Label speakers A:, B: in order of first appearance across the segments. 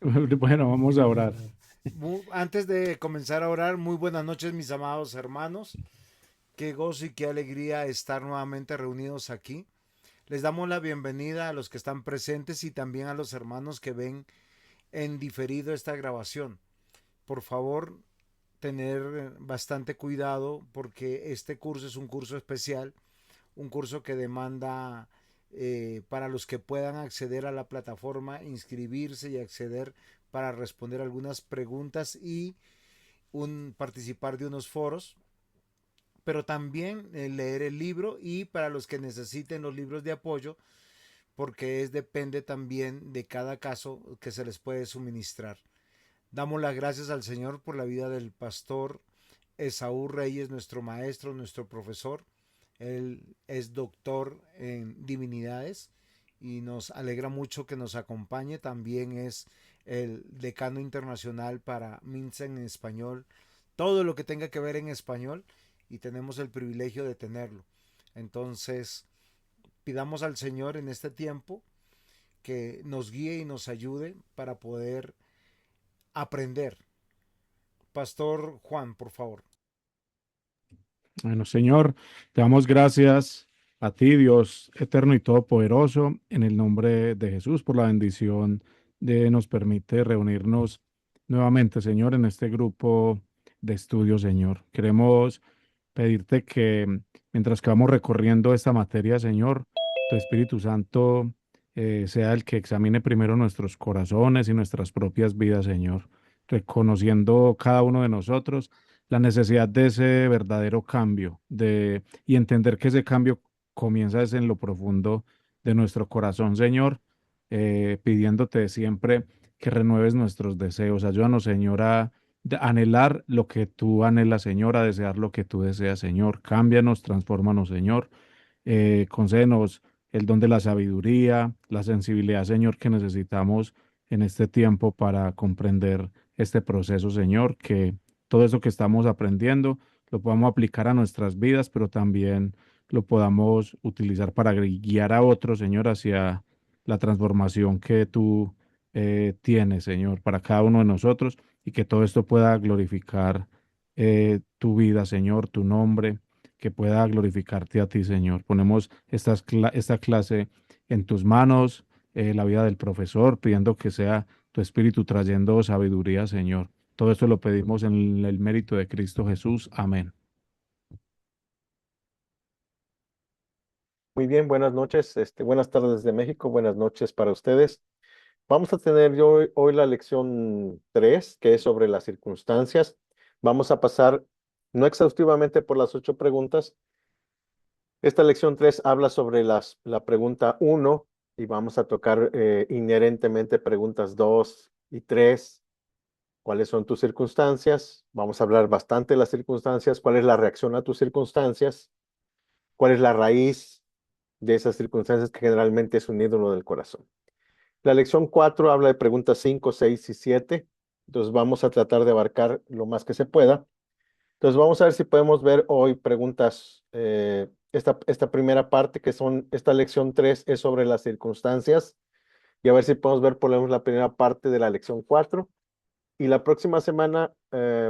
A: Bueno, vamos a orar.
B: Antes de comenzar a orar, muy buenas noches mis amados hermanos. Qué gozo y qué alegría estar nuevamente reunidos aquí. Les damos la bienvenida a los que están presentes y también a los hermanos que ven en diferido esta grabación. Por favor, tener bastante cuidado porque este curso es un curso especial, un curso que demanda para los que puedan acceder a la plataforma, inscribirse y acceder para responder algunas preguntas y participar de unos foros, pero también leer el libro y para los que necesiten los libros de apoyo, porque depende también de cada caso que se les puede suministrar. Damos las gracias al Señor por la vida del pastor Esaú Reyes, nuestro maestro, nuestro profesor. Él es doctor en divinidades y nos alegra mucho que nos acompañe. También es el decano internacional para MINSA en español, todo lo que tenga que ver en español, y tenemos el privilegio de tenerlo. Entonces, pidamos al Señor en este tiempo que nos guíe y nos ayude para poder aprender. Pastor Juan, por favor.
A: Bueno, Señor, te damos gracias a ti, Dios eterno y todopoderoso, en el nombre de Jesús, por la bendición de nos permite reunirnos nuevamente, Señor, en este grupo de estudio, Señor. Queremos pedirte que mientras que vamos recorriendo esta materia, Señor, tu Espíritu Santo sea el que examine primero nuestros corazones y nuestras propias vidas, Señor, reconociendo cada uno de nosotros la necesidad de ese verdadero cambio y entender que ese cambio comienza desde en lo profundo de nuestro corazón, Señor, pidiéndote siempre que renueves nuestros deseos. Ayúdanos, Señor, a anhelar lo que tú anhelas, Señor, a desear lo que tú deseas, Señor. Cámbianos, transfórmanos, Señor. Concédenos el don de la sabiduría, la sensibilidad, Señor, que necesitamos en este tiempo para comprender este proceso, Señor, que todo eso que estamos aprendiendo lo podamos aplicar a nuestras vidas, pero también lo podamos utilizar para guiar a otros, Señor, hacia la transformación que tú tienes, Señor, para cada uno de nosotros y que todo esto pueda glorificar tu vida, Señor, tu nombre, que pueda glorificarte a ti, Señor. Ponemos esta clase en tus manos, la vida del profesor, pidiendo que sea tu espíritu trayendo sabiduría, Señor. Todo esto lo pedimos en el mérito de Cristo Jesús. Amén.
C: Muy bien, buenas noches, buenas tardes de México, buenas noches para ustedes. Vamos a tener hoy la lección 3, que es sobre las circunstancias. Vamos a pasar no exhaustivamente por las 8 preguntas. Esta lección 3 habla sobre la pregunta 1 y vamos a tocar inherentemente preguntas 2 y 3. ¿Cuáles son tus circunstancias? Vamos a hablar bastante de las circunstancias. ¿Cuál es la reacción a tus circunstancias? ¿Cuál es la raíz de esas circunstancias que generalmente es un ídolo del corazón? La lección 4 habla de preguntas 5, 6 y 7. Entonces vamos a tratar de abarcar lo más que se pueda. Entonces vamos a ver si podemos ver hoy preguntas. Esta primera parte, esta lección 3 es sobre las circunstancias. Y a ver si podemos ver por lo menos la primera parte de la lección 4. Y la próxima semana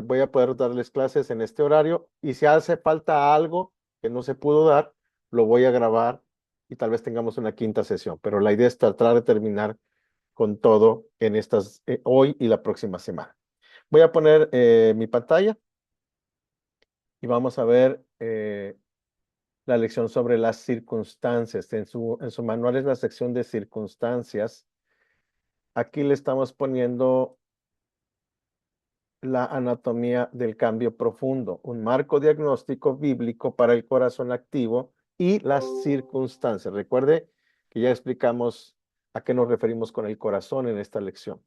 C: voy a poder darles clases en este horario. Y si hace falta algo que no se pudo dar, lo voy a grabar y tal vez tengamos una quinta sesión. Pero la idea es tratar de terminar con todo en hoy y la próxima semana. Voy a poner mi pantalla y vamos a ver la lección sobre las circunstancias. En su manual es la sección de circunstancias. Aquí le estamos poniendo la anatomía del cambio profundo, un marco diagnóstico bíblico para el corazón activo y las circunstancias. Recuerde que ya explicamos a qué nos referimos con el corazón en esta lección.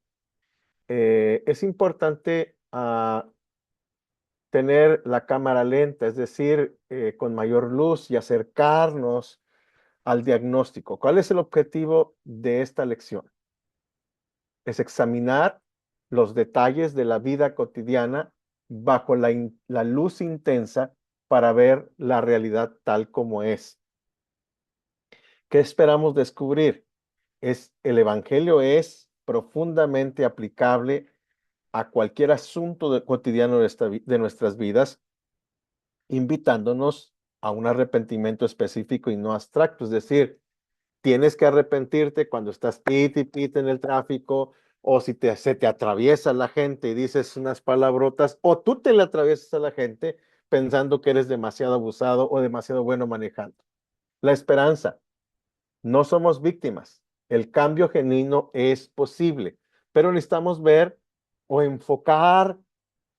C: Es importante tener la cámara lenta, es decir, con mayor luz y acercarnos al diagnóstico. ¿Cuál es el objetivo de esta lección? Es examinar los detalles de la vida cotidiana bajo la luz intensa para ver la realidad tal como es. ¿Qué esperamos descubrir? El Evangelio es profundamente aplicable a cualquier asunto cotidiano de nuestras vidas, invitándonos a un arrepentimiento específico y no abstracto. Es decir, tienes que arrepentirte cuando estás pit y pit en el tráfico, o si se te atraviesa la gente y dices unas palabrotas, o tú te le atraviesas a la gente pensando que eres demasiado abusado o demasiado bueno manejando. La esperanza. No somos víctimas. El cambio genuino es posible, pero necesitamos ver o enfocar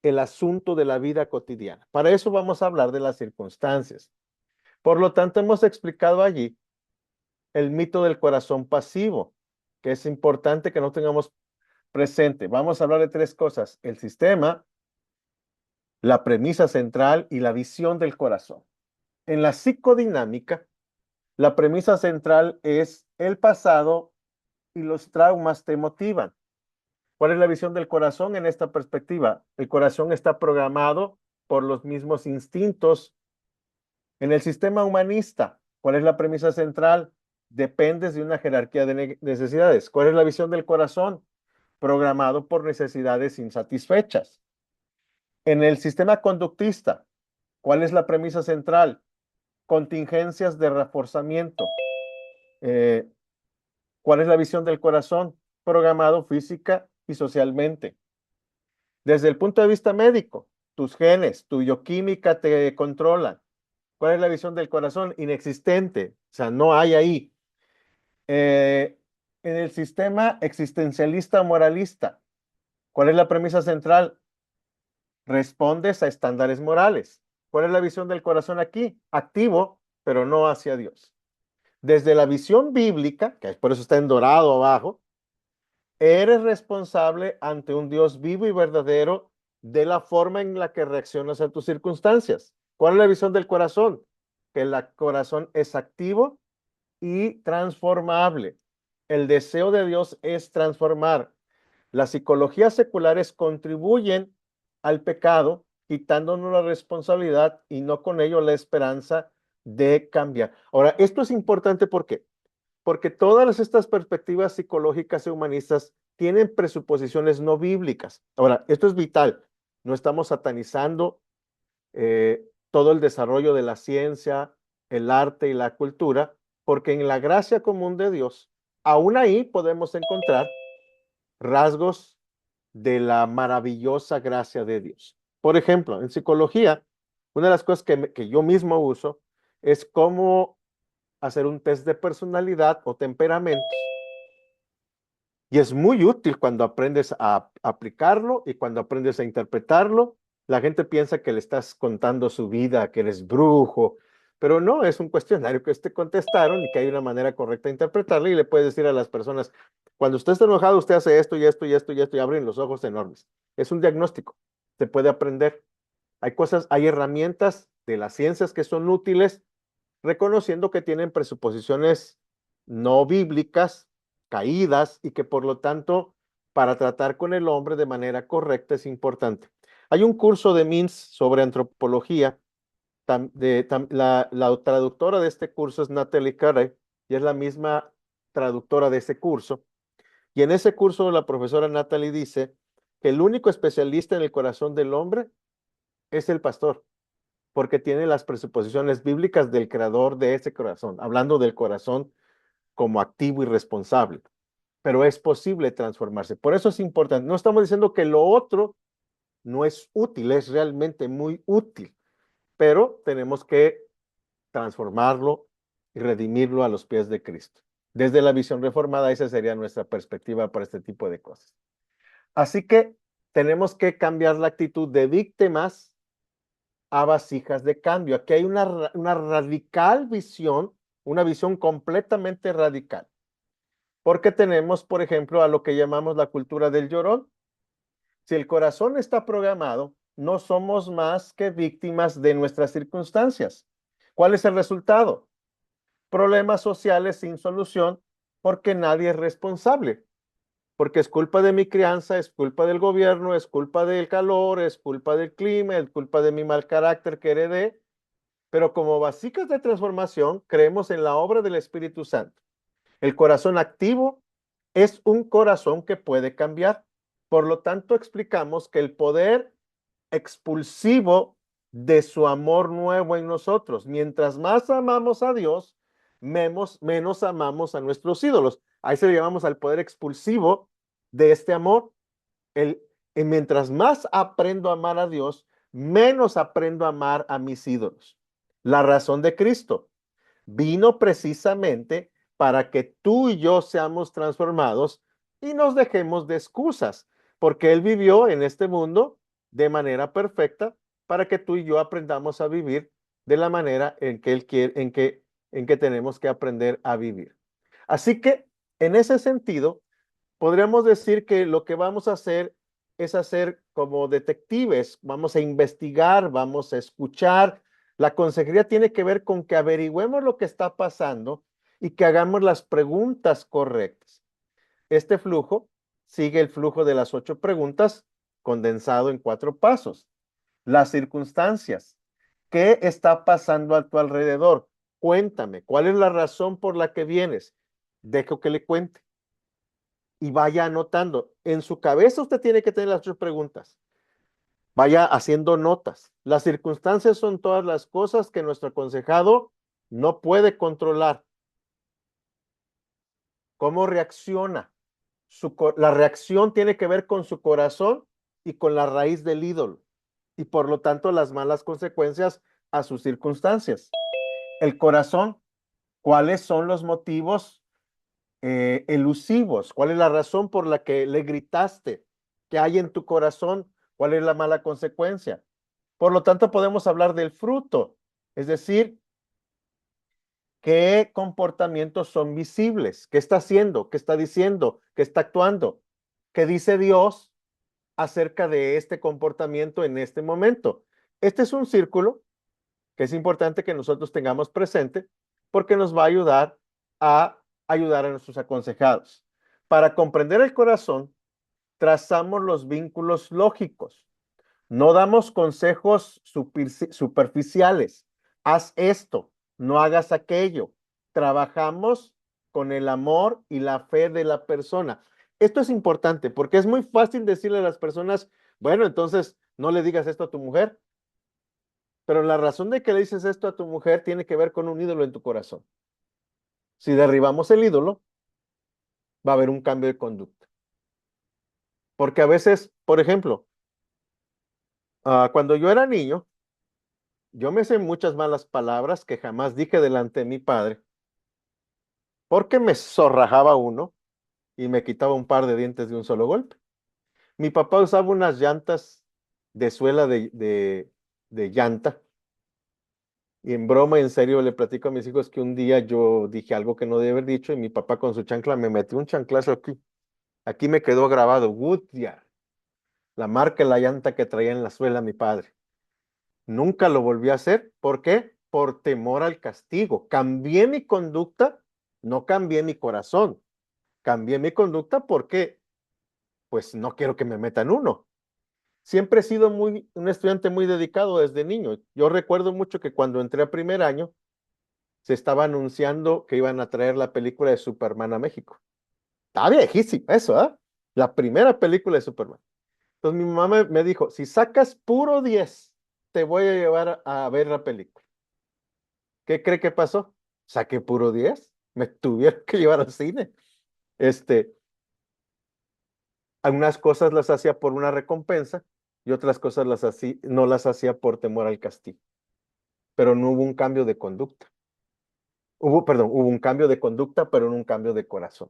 C: el asunto de la vida cotidiana. Para eso vamos a hablar de las circunstancias. Por lo tanto, hemos explicado allí el mito del corazón pasivo, que es importante que no tengamos presente. Vamos a hablar de tres cosas: el sistema, la premisa central y la visión del corazón. En la psicodinámica, la premisa central es el pasado y los traumas te motivan. ¿Cuál es la visión del corazón en esta perspectiva? El corazón está programado por los mismos instintos. En el sistema humanista, ¿cuál es la premisa central? Dependes de una jerarquía de necesidades. ¿Cuál es la visión del corazón? Programado por necesidades insatisfechas. En el sistema conductista, ¿cuál es la premisa central? Contingencias de reforzamiento. Eh, ¿Cuál es la visión del corazón? Programado física y socialmente. Desde el punto de vista médico, tus genes, tu bioquímica te controlan. ¿Cuál es la visión del corazón? Inexistente, o sea, no hay ahí. En el sistema existencialista moralista, ¿cuál es la premisa central? Respondes a estándares morales. ¿Cuál es la visión del corazón aquí? Activo, pero no hacia Dios. Desde la visión bíblica, que por eso está en dorado abajo, eres responsable ante un Dios vivo y verdadero de la forma en la que reaccionas a tus circunstancias. ¿Cuál es la visión del corazón? Que el corazón es activo y transformable. El deseo de Dios es transformar. Las psicologías seculares contribuyen al pecado, quitándonos la responsabilidad y no con ello la esperanza de cambiar. Ahora, esto es importante porque todas estas perspectivas psicológicas y humanistas tienen presuposiciones no bíblicas. Ahora, esto es vital. No estamos satanizando todo el desarrollo de la ciencia, el arte y la cultura, porque en la gracia común de Dios, aún ahí podemos encontrar rasgos de la maravillosa gracia de Dios. Por ejemplo, en psicología, una de las cosas que yo mismo uso es cómo hacer un test de personalidad o temperamentos. Y es muy útil cuando aprendes a aplicarlo y cuando aprendes a interpretarlo. La gente piensa que le estás contando su vida, que eres brujo, pero no, es un cuestionario que te contestaron y que hay una manera correcta de interpretarlo, y le puedes decir a las personas: cuando usted está enojado, usted hace esto y esto y esto y esto, y abren los ojos enormes. Es un diagnóstico, se puede aprender. Hay cosas, hay herramientas de las ciencias que son útiles, reconociendo que tienen presuposiciones no bíblicas, caídas, y que por lo tanto, para tratar con el hombre de manera correcta es importante. Hay un curso de Mintz sobre antropología. La traductora de este curso es Natalie Carey, y es la misma traductora de ese curso. Y en ese curso la profesora Natalie dice que el único especialista en el corazón del hombre es el pastor, porque tiene las presuposiciones bíblicas del creador de ese corazón, hablando del corazón como activo y responsable. Pero es posible transformarse. Por eso es importante. No estamos diciendo que lo otro no es útil, es realmente muy útil, pero tenemos que transformarlo y redimirlo a los pies de Cristo. Desde la visión reformada, esa sería nuestra perspectiva para este tipo de cosas. Así que tenemos que cambiar la actitud de víctimas a vasijas de cambio. Aquí hay una radical visión, una visión completamente radical. Porque tenemos, por ejemplo, a lo que llamamos la cultura del llorón. Si el corazón está programado, no somos más que víctimas de nuestras circunstancias. ¿Cuál es el resultado? Problemas sociales sin solución, porque nadie es responsable. Porque es culpa de mi crianza, es culpa del gobierno, es culpa del calor, es culpa del clima, es culpa de mi mal carácter que heredé. Pero como vasijas de transformación, creemos en la obra del Espíritu Santo. El corazón activo es un corazón que puede cambiar. Por lo tanto, explicamos que el poder expulsivo de su amor nuevo en nosotros, mientras más amamos a Dios, menos amamos a nuestros ídolos. Ahí se le llamamos al poder expulsivo de este amor. Y mientras más aprendo a amar a Dios, menos aprendo a amar a mis ídolos. La razón de Cristo vino precisamente para que tú y yo seamos transformados y nos dejemos de excusas, porque Él vivió en este mundo de manera perfecta para que tú y yo aprendamos a vivir de la manera en que Él quiere, en que tenemos que aprender a vivir. Así que, en ese sentido, podríamos decir que lo que vamos a hacer es hacer como detectives, vamos a investigar, vamos a escuchar. La consejería tiene que ver con que averigüemos lo que está pasando y que hagamos las preguntas correctas. Este flujo sigue el flujo de las 8 preguntas condensado en 4 pasos. Las circunstancias. ¿Qué está pasando a tu alrededor? Cuéntame, ¿cuál es la razón por la que vienes? Dejo que le cuente y vaya anotando. En su cabeza usted tiene que tener las 8 preguntas. Vaya haciendo notas. Las circunstancias son todas las cosas que nuestro aconsejado no puede controlar. ¿Cómo reacciona? La reacción tiene que ver con su corazón y con la raíz del ídolo, y por lo tanto las malas consecuencias a sus circunstancias. El corazón, ¿cuáles son los motivos elusivos? ¿Cuál es la razón por la que le gritaste? ¿Qué hay en tu corazón? ¿Cuál es la mala consecuencia? Por lo tanto, podemos hablar del fruto, es decir, qué comportamientos son visibles, qué está haciendo, qué está diciendo, qué está actuando, qué dice Dios acerca de este comportamiento en este momento. Este es un círculo que es importante que nosotros tengamos presente porque nos va a ayudar a nuestros aconsejados. Para comprender el corazón, trazamos los vínculos lógicos. No damos consejos superficiales. Haz esto, no hagas aquello. Trabajamos con el amor y la fe de la persona. Esto es importante porque es muy fácil decirle a las personas, bueno, entonces no le digas esto a tu mujer, pero la razón de que le dices esto a tu mujer tiene que ver con un ídolo en tu corazón. Si derribamos el ídolo, va a haber un cambio de conducta. Porque a veces, por ejemplo, cuando yo era niño, yo me sé muchas malas palabras que jamás dije delante de mi padre, porque me zorrajaba uno y me quitaba un par de dientes de un solo golpe. Mi papá usaba unas llantas de suela de llanta, y en broma, en serio, le platico a mis hijos que un día yo dije algo que no debía haber dicho y mi papá con su chancla me metió un chanclazo aquí. Aquí me quedó grabado Goodyear, la marca de la llanta que traía en la suela mi padre. Nunca lo volví a hacer. ¿Por qué? Por temor al castigo. Cambié mi conducta, no cambié mi corazón. Cambié mi conducta porque, pues, no quiero que me metan uno. Siempre he sido un estudiante muy dedicado desde niño. Yo recuerdo mucho que cuando entré a primer año, se estaba anunciando que iban a traer la película de Superman a México. Está viejísimo eso, ¿eh? La primera película de Superman. Entonces mi mamá me dijo, si sacas puro 10, te voy a llevar a ver la película. ¿Qué cree que pasó? Saqué puro 10, me tuvieron que llevar al cine. Este, algunas cosas las hacía por una recompensa y otras cosas no las hacía por temor al castigo. Pero no hubo un cambio de conducta. Hubo un cambio de conducta, pero no un cambio de corazón.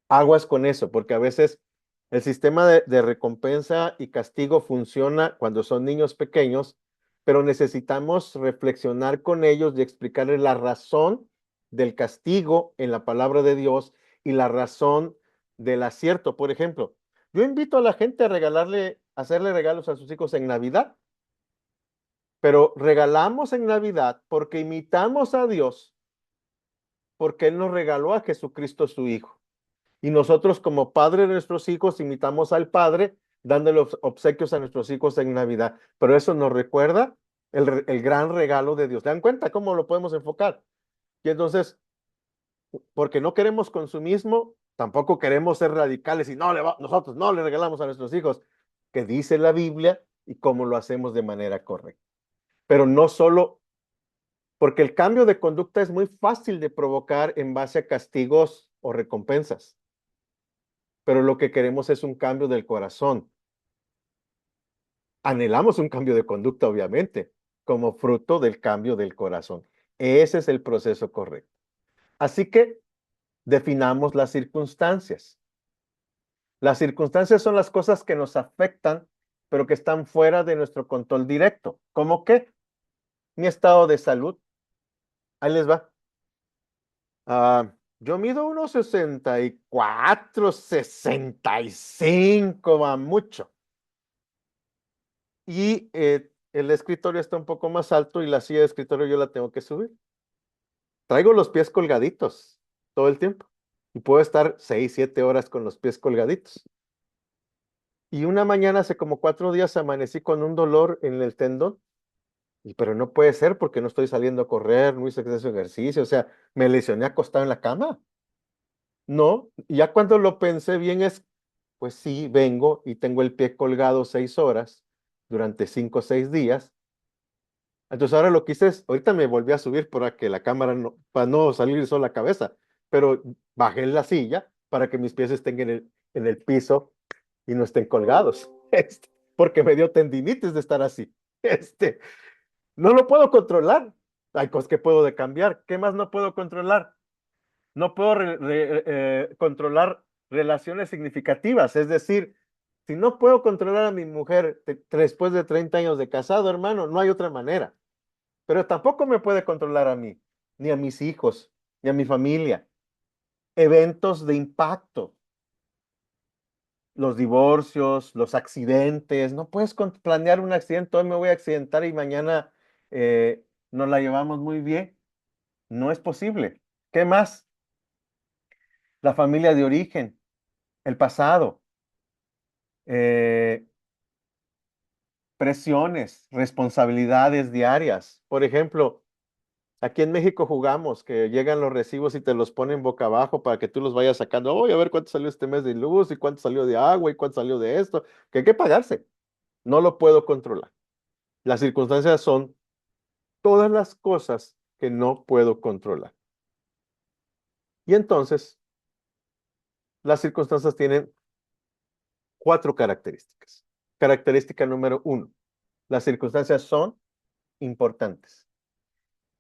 C: Aguas con eso, porque a veces el sistema de recompensa y castigo funciona cuando son niños pequeños, pero necesitamos reflexionar con ellos y explicarles la razón del castigo en la palabra de Dios y la razón del acierto. Por ejemplo, yo invito a la gente a hacerle regalos a sus hijos en Navidad, pero regalamos en Navidad porque imitamos a Dios, porque Él nos regaló a Jesucristo su Hijo. Y nosotros como padre de nuestros hijos imitamos al Padre dándole obsequios a nuestros hijos en Navidad. Pero eso nos recuerda el gran regalo de Dios. ¿Se dan cuenta cómo lo podemos enfocar? Y entonces, porque no queremos consumismo, Tampoco queremos ser radicales y nosotros no le regalamos a nuestros hijos, que dice la Biblia y cómo lo hacemos de manera correcta. Pero no solo, porque el cambio de conducta es muy fácil de provocar en base a castigos o recompensas. Pero lo que queremos es un cambio del corazón. Anhelamos un cambio de conducta, obviamente, como fruto del cambio del corazón. Ese es el proceso correcto. Así que definamos las circunstancias. Las circunstancias son las cosas que nos afectan, pero que están fuera de nuestro control directo. ¿Cómo qué? Mi estado de salud. Ahí les va. Yo mido unos 64, 65, va mucho. Y el escritorio está un poco más alto y la silla de escritorio yo la tengo que subir. Traigo los pies colgaditos todo el tiempo. Y puedo estar 6, 7 horas con los pies colgaditos. Y una mañana, hace como 4 días, amanecí con un dolor en el tendón. Pero no puede ser porque no estoy saliendo a correr, no hice ejercicio, o sea, me lesioné acostado en la cama. No, y ya cuando lo pensé bien pues sí, vengo y tengo el pie colgado 6 horas durante 5 o 6 días. Entonces ahora lo que hice es, ahorita me volví a subir para que la cámara no, para no salir sola la cabeza, pero bajé en la silla para que mis pies estén en el piso y no estén colgados, porque me dio tendinitis de estar así. No lo puedo controlar. Hay cosas que puedo de cambiar. ¿Qué más no puedo controlar? No puedo controlar relaciones significativas. Es decir, si no puedo controlar a mi mujer después de 30 años de casado, hermano, no hay otra manera. Pero tampoco me puede controlar a mí, ni a mis hijos, ni a mi familia. Eventos de impacto, los divorcios, los accidentes. No puedes planear un accidente. Hoy me voy a accidentar y mañana nos la llevamos muy bien. No es posible. ¿Qué más? La familia de origen, el pasado, eh, presiones, responsabilidades diarias. Por ejemplo, aquí en México jugamos que llegan los recibos y te los ponen boca abajo para que tú los vayas sacando. Oye, a ver cuánto salió este mes de luz y cuánto salió de agua y cuánto salió de esto. Que hay que pagarse. No lo puedo controlar. Las circunstancias son todas las cosas que no puedo controlar. Y entonces, las circunstancias tienen 4 características. Característica número 1. Las circunstancias son importantes.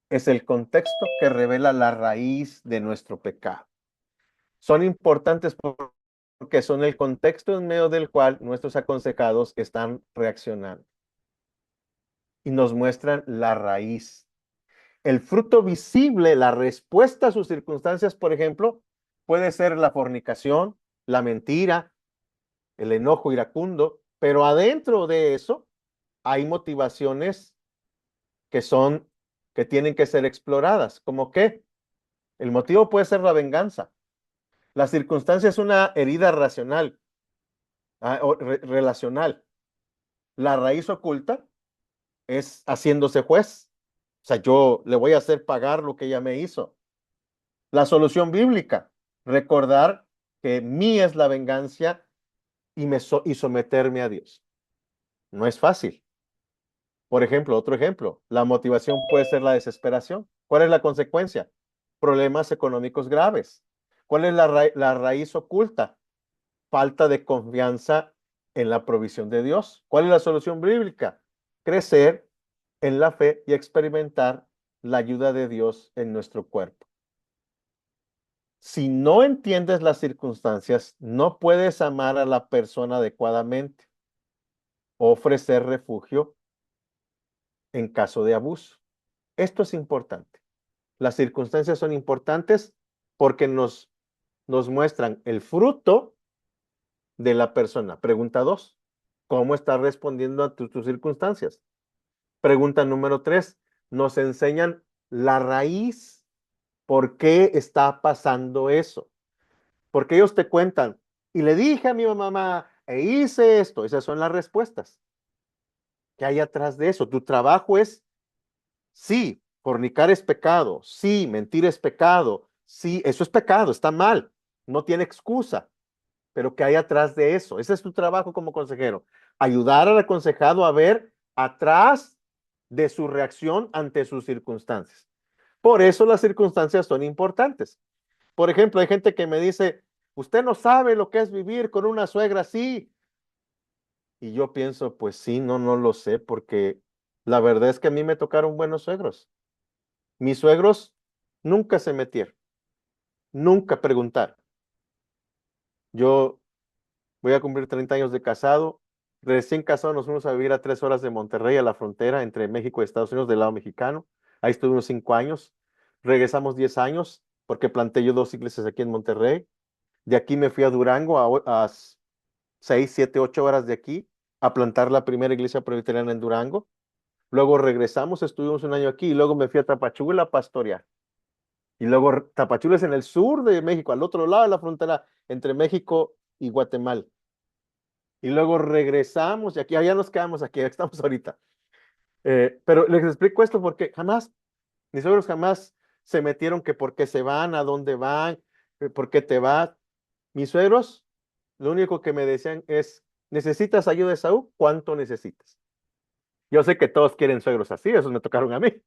C: Es el contexto que revela la raíz de nuestro pecado. Son importantes porque son el contexto en medio del cual nuestros aconsejados están reaccionando y nos muestran la raíz. El fruto visible, la respuesta a sus circunstancias, por ejemplo, puede ser la fornicación, la mentira, el enojo iracundo, pero adentro de eso hay motivaciones que tienen que ser exploradas. ¿Cómo qué? El motivo puede ser la venganza. La circunstancia es una herida racional, o relacional. La raíz oculta es haciéndose juez. O sea, yo le voy a hacer pagar lo que ella me hizo. La solución bíblica, recordar que mí es la venganza y someterme a Dios. No es fácil. Por ejemplo, otro ejemplo, la motivación puede ser la desesperación. ¿Cuál es la consecuencia? Problemas económicos graves. ¿Cuál es la raíz oculta? Falta de confianza en la provisión de Dios. ¿Cuál es la solución bíblica? Crecer en la fe y experimentar la ayuda de Dios en nuestro cuerpo. Si no entiendes las circunstancias, no puedes amar a la persona adecuadamente, ofrecer refugio en caso de abuso. Esto es importante. Las circunstancias son importantes porque nos muestran el fruto de la persona. Pregunta 2. ¿Cómo estás respondiendo a tus circunstancias? Pregunta número 3. Nos enseñan la raíz. ¿Por qué está pasando eso? Porque ellos te cuentan, y le dije a mi mamá, e hice esto. Esas son las respuestas. ¿Qué hay atrás de eso? Tu trabajo es, sí, fornicar es pecado, sí, mentir es pecado, sí, eso es pecado, está mal. no tiene excusa, pero ¿qué hay atrás de eso? Ese es tu trabajo como consejero, ayudar al aconsejado a ver atrás de su reacción ante sus circunstancias. Por eso las circunstancias son importantes. Por ejemplo, hay gente que me dice, usted no sabe lo que es vivir con una suegra así. Y yo pienso, pues sí, no lo sé, porque la verdad es que a mí me tocaron buenos suegros. Mis suegros nunca se metieron, nunca preguntaron. Yo voy a cumplir 30 años de casado. Recién casado nos fuimos a vivir a 3 horas de Monterrey, a la frontera entre México y Estados Unidos, del lado mexicano. Ahí estuvimos 5 años. Regresamos 10 años porque planté yo 2 iglesias aquí en Monterrey. De aquí me fui a Durango a 6, 7, 8 horas de aquí a plantar la primera iglesia presbiteriana en Durango. Luego regresamos, estuvimos un año aquí y luego me fui a Tapachula a pastorear. Y luego Tapachula es en el sur de México, al otro lado de la frontera entre México y Guatemala. Y luego regresamos y aquí, allá nos quedamos aquí, estamos ahorita. Pero les explico esto porque jamás, mis suegros jamás se metieron que por qué se van, a dónde van, por qué te vas. Mis suegros, lo único que me decían es, ¿necesitas ayuda de Saúl? ¿Cuánto necesitas? Yo sé que todos quieren suegros así, esos me tocaron a mí.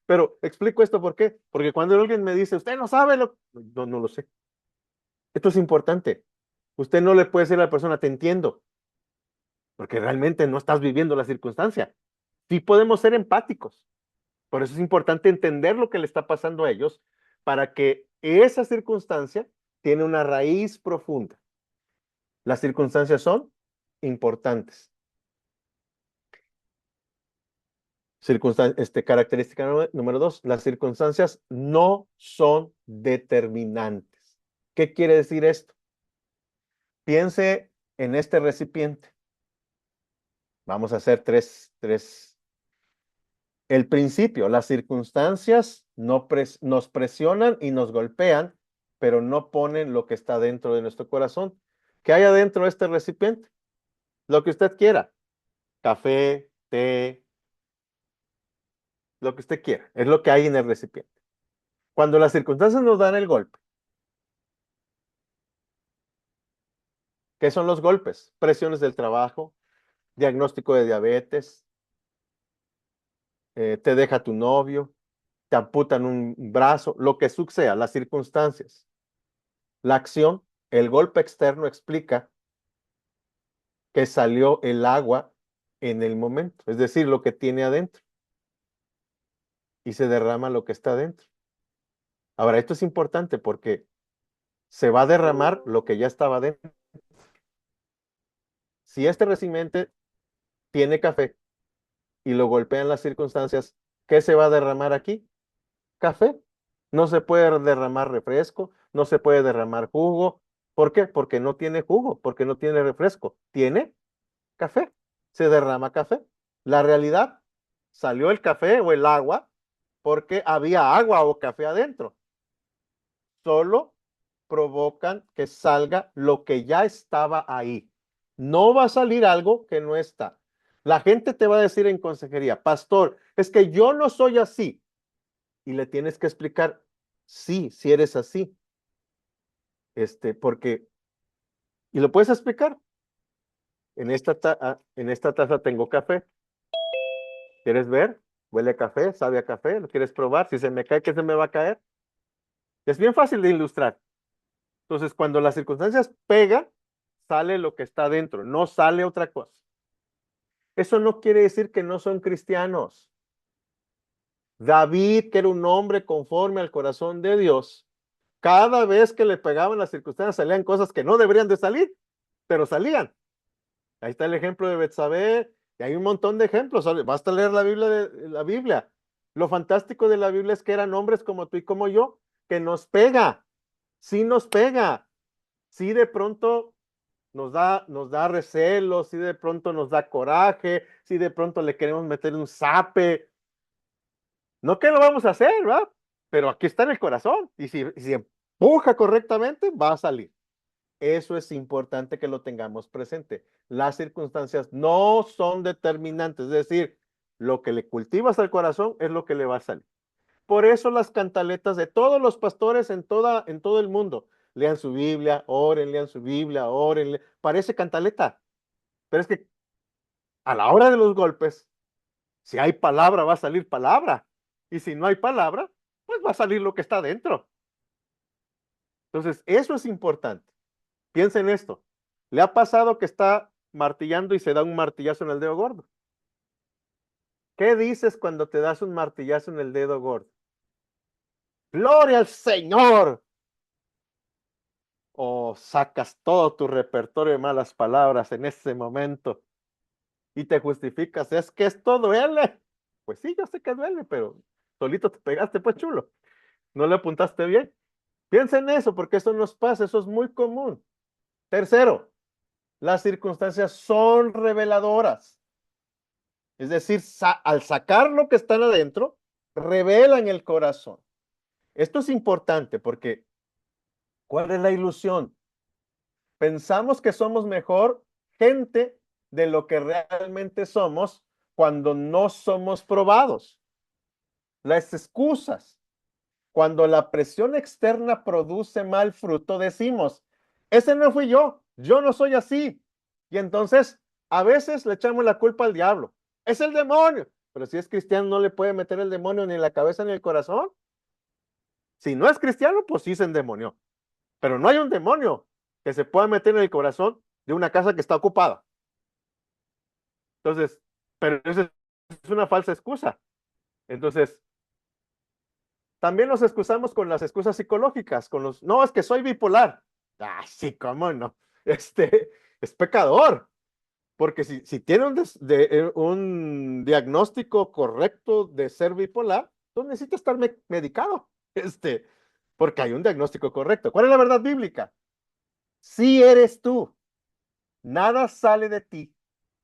C: Pero explico esto por qué. Porque cuando alguien me dice, usted no sabe lo... No lo sé. Esto es importante. Usted no le puede decir a la persona, te entiendo, porque realmente no estás viviendo la circunstancia. Sí podemos ser empáticos. Por eso es importante entender lo que le está pasando a ellos para que esa circunstancia tiene una raíz profunda. Las circunstancias son importantes. Característica número 2, las circunstancias no son determinantes. ¿Qué quiere decir esto? Piense en este recipiente. Vamos a hacer tres. El principio, las circunstancias nos presionan y nos golpean, pero no ponen lo que está dentro de nuestro corazón. ¿Qué hay adentro de este recipiente? Lo que usted quiera. Café, té, lo que usted quiera. Es lo que hay en el recipiente. Cuando las circunstancias nos dan el golpe, ¿qué son los golpes? Presiones del trabajo, diagnóstico de diabetes, te deja tu novio, te amputan un brazo, lo que suceda, las circunstancias. La acción, el golpe externo explica que salió el agua en el momento, es decir, lo que tiene adentro, y se derrama lo que está adentro. Ahora, esto es importante porque se va a derramar lo que ya estaba dentro. Si este recipiente tiene café y lo golpean las circunstancias, ¿qué se va a derramar aquí? Café. No se puede derramar refresco, no se puede derramar jugo. ¿Por qué? Porque no tiene jugo, porque no tiene refresco. Tiene café. Se derrama café. La realidad, salió el café o el agua porque había agua o café adentro. Solo provocan que salga lo que ya estaba ahí. No va a salir algo que no está. La gente te va a decir en consejería, pastor, es que yo no soy así. Y le tienes que explicar, sí, si eres así. Porque, y lo puedes explicar. En esta taza tengo café. ¿Quieres ver? Huele a café, sabe a café, ¿lo quieres probar? Si se me cae, ¿qué se me va a caer? Es bien fácil de ilustrar. Entonces, cuando las circunstancias pegan, sale lo que está dentro, no sale otra cosa. Eso no quiere decir que no son cristianos. David, que era un hombre conforme al corazón de Dios, cada vez que le pegaban las circunstancias salían cosas que no deberían de salir, pero salían. Ahí está el ejemplo de Betsabé, y hay un montón de ejemplos. Basta leer la Biblia. Lo fantástico de la Biblia es que eran hombres como tú y como yo, que sí nos pega, sí de pronto nos da recelo, sí de pronto nos da coraje, sí de pronto le queremos meter un zape. No que lo vamos a hacer, ¿verdad? Pero aquí está en el corazón, y si empuja correctamente, va a salir. Eso es importante que lo tengamos presente. Las circunstancias no son determinantes, es decir, lo que le cultivas al corazón es lo que le va a salir. Por eso las cantaletas de todos los pastores en todo el mundo, lean su Biblia, oren, lean su Biblia, oren. Parece cantaleta, pero es que a la hora de los golpes, si hay palabra, va a salir palabra. Y si no hay palabra, pues va a salir lo que está dentro. Entonces, eso es importante. Piensa en esto. ¿Le ha pasado que está martillando y se da un martillazo en el dedo gordo? ¿Qué dices cuando te das un martillazo en el dedo gordo? ¡Gloria al Señor! O sacas todo tu repertorio de malas palabras en ese momento y te justificas, es que esto duele. Pues sí, yo sé que duele, pero solito te pegaste, pues chulo. No le apuntaste bien. Piensa en eso, porque eso nos pasa, eso es muy común. Tercero, las circunstancias son reveladoras. Es decir, al sacar lo que están adentro, revelan el corazón. Esto es importante porque, ¿cuál es la ilusión? Pensamos que somos mejor gente de lo que realmente somos cuando no somos probados. Las excusas. Cuando la presión externa produce mal fruto, decimos, ese no fui yo no soy así. Y entonces, a veces le echamos la culpa al diablo. Es el demonio. Pero si es cristiano, no le puede meter el demonio ni en la cabeza ni en el corazón. Si no es cristiano, pues sí se endemonió. Pero no hay un demonio que se pueda meter en el corazón de una casa que está ocupada. Entonces, pero eso es una falsa excusa. Entonces, también nos excusamos con las excusas psicológicas, con los, no, es que soy bipolar. Ah, sí, cómo no. Es pecador, porque si tiene un diagnóstico correcto de ser bipolar, tú necesitas estar medicado, porque hay un diagnóstico correcto. ¿Cuál es la verdad bíblica? Si eres tú, nada sale de ti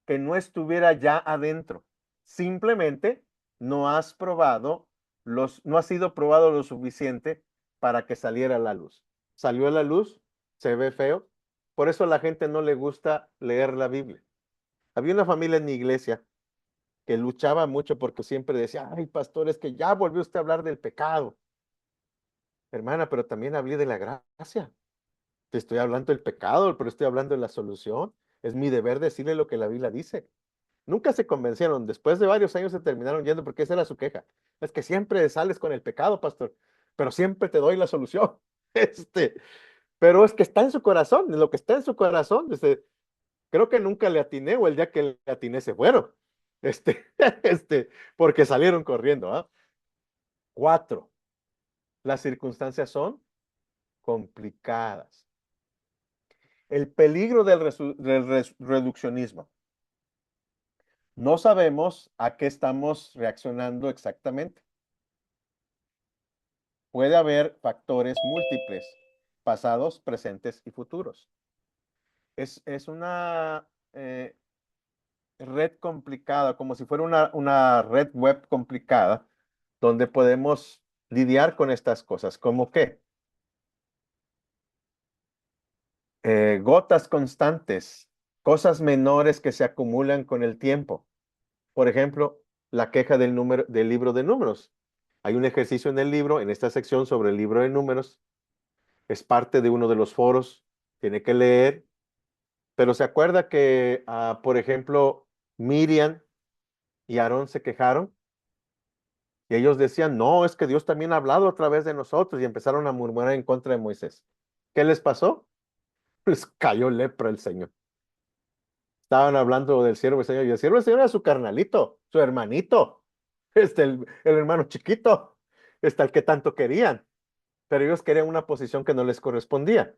C: que no estuviera ya adentro. Simplemente no has probado no ha sido probado lo suficiente para que saliera a la luz. Salió a la luz, se ve feo. Por eso a la gente no le gusta leer la Biblia. Había una familia en mi iglesia que luchaba mucho porque siempre decía, ay, pastor, es que ya volvió usted a hablar del pecado. Hermana, pero también hablé de la gracia. Te estoy hablando del pecado, pero estoy hablando de la solución. Es mi deber decirle lo que la Biblia dice. Nunca se convencieron. Después de varios años se terminaron yendo porque esa era su queja. Es que siempre sales con el pecado, pastor, pero siempre te doy la solución. Pero es que está en su corazón, lo que está en su corazón. Creo que nunca le atiné o el día que le atiné se fueron. Este, porque salieron corriendo. ¿Ah? 4. Las circunstancias son complicadas. El peligro del reduccionismo. No sabemos a qué estamos reaccionando exactamente. Puede haber factores múltiples, pasados, presentes y futuros. Es una red complicada, como si fuera una red web complicada, donde podemos lidiar con estas cosas, como que gotas constantes, cosas menores que se acumulan con el tiempo. Por ejemplo, la queja del libro de números. Hay un ejercicio en el libro, en esta sección sobre el libro de números. Es parte de uno de los foros. Tiene que leer. Pero se acuerda que, por ejemplo, Miriam y Aarón se quejaron y ellos decían, no, es que Dios también ha hablado a través de nosotros y empezaron a murmurar en contra de Moisés. ¿Qué les pasó? Les cayó lepra el Señor. Estaban hablando del siervo del Señor y el siervo del Señor era su carnalito, su hermanito, el hermano chiquito, el que tanto querían, pero ellos querían una posición que no les correspondía.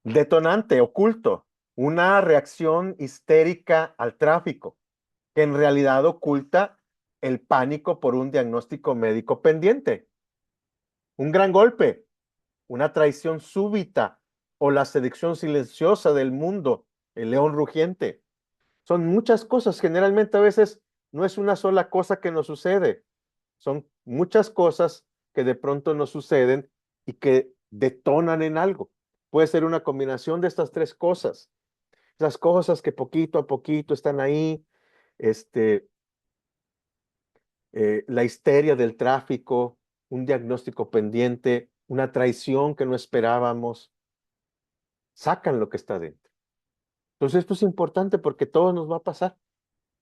C: Detonante, oculto, una reacción histérica al tráfico, que en realidad oculta el pánico por un diagnóstico médico pendiente. Un gran golpe, una traición súbita o la seducción silenciosa del mundo, el león rugiente. Son muchas cosas, generalmente a veces no es una sola cosa que nos sucede, son muchas cosas que de pronto nos suceden y que detonan en algo. Puede ser una combinación de estas tres cosas, esas cosas que poquito a poquito están ahí, la histeria del tráfico, un diagnóstico pendiente, una traición que no esperábamos, sacan lo que está dentro. Entonces esto es importante porque todo nos va a pasar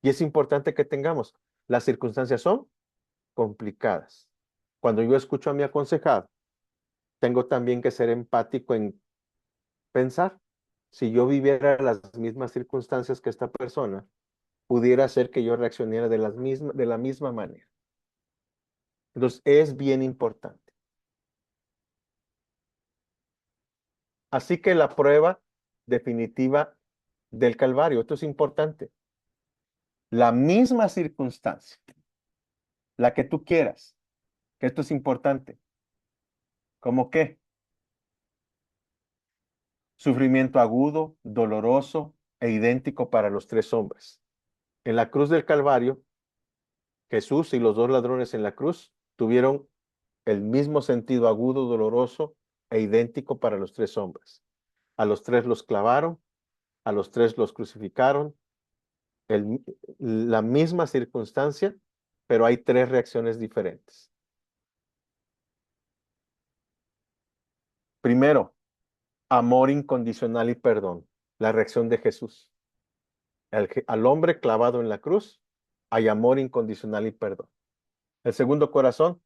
C: y es importante que tengamos. Las circunstancias son complicadas. Cuando yo escucho a mi aconsejado, tengo también que ser empático en pensar, si yo viviera las mismas circunstancias que esta persona, pudiera ser que yo reaccionara de la misma manera. Entonces, es bien importante. Así que la prueba definitiva del Calvario, esto es importante. La misma circunstancia, la que tú quieras, que esto es importante. ¿Cómo qué? Sufrimiento agudo, doloroso e idéntico para los tres hombres. En la cruz del Calvario, Jesús y los dos ladrones en la cruz tuvieron el mismo sentido agudo, doloroso e idéntico para los tres hombres. A los tres los clavaron, a los tres los crucificaron, el- la misma circunstancia, pero hay tres reacciones diferentes. Primero, amor incondicional y perdón, la reacción de Jesús. Al hombre clavado en la cruz hay amor incondicional y perdón. El segundo corazón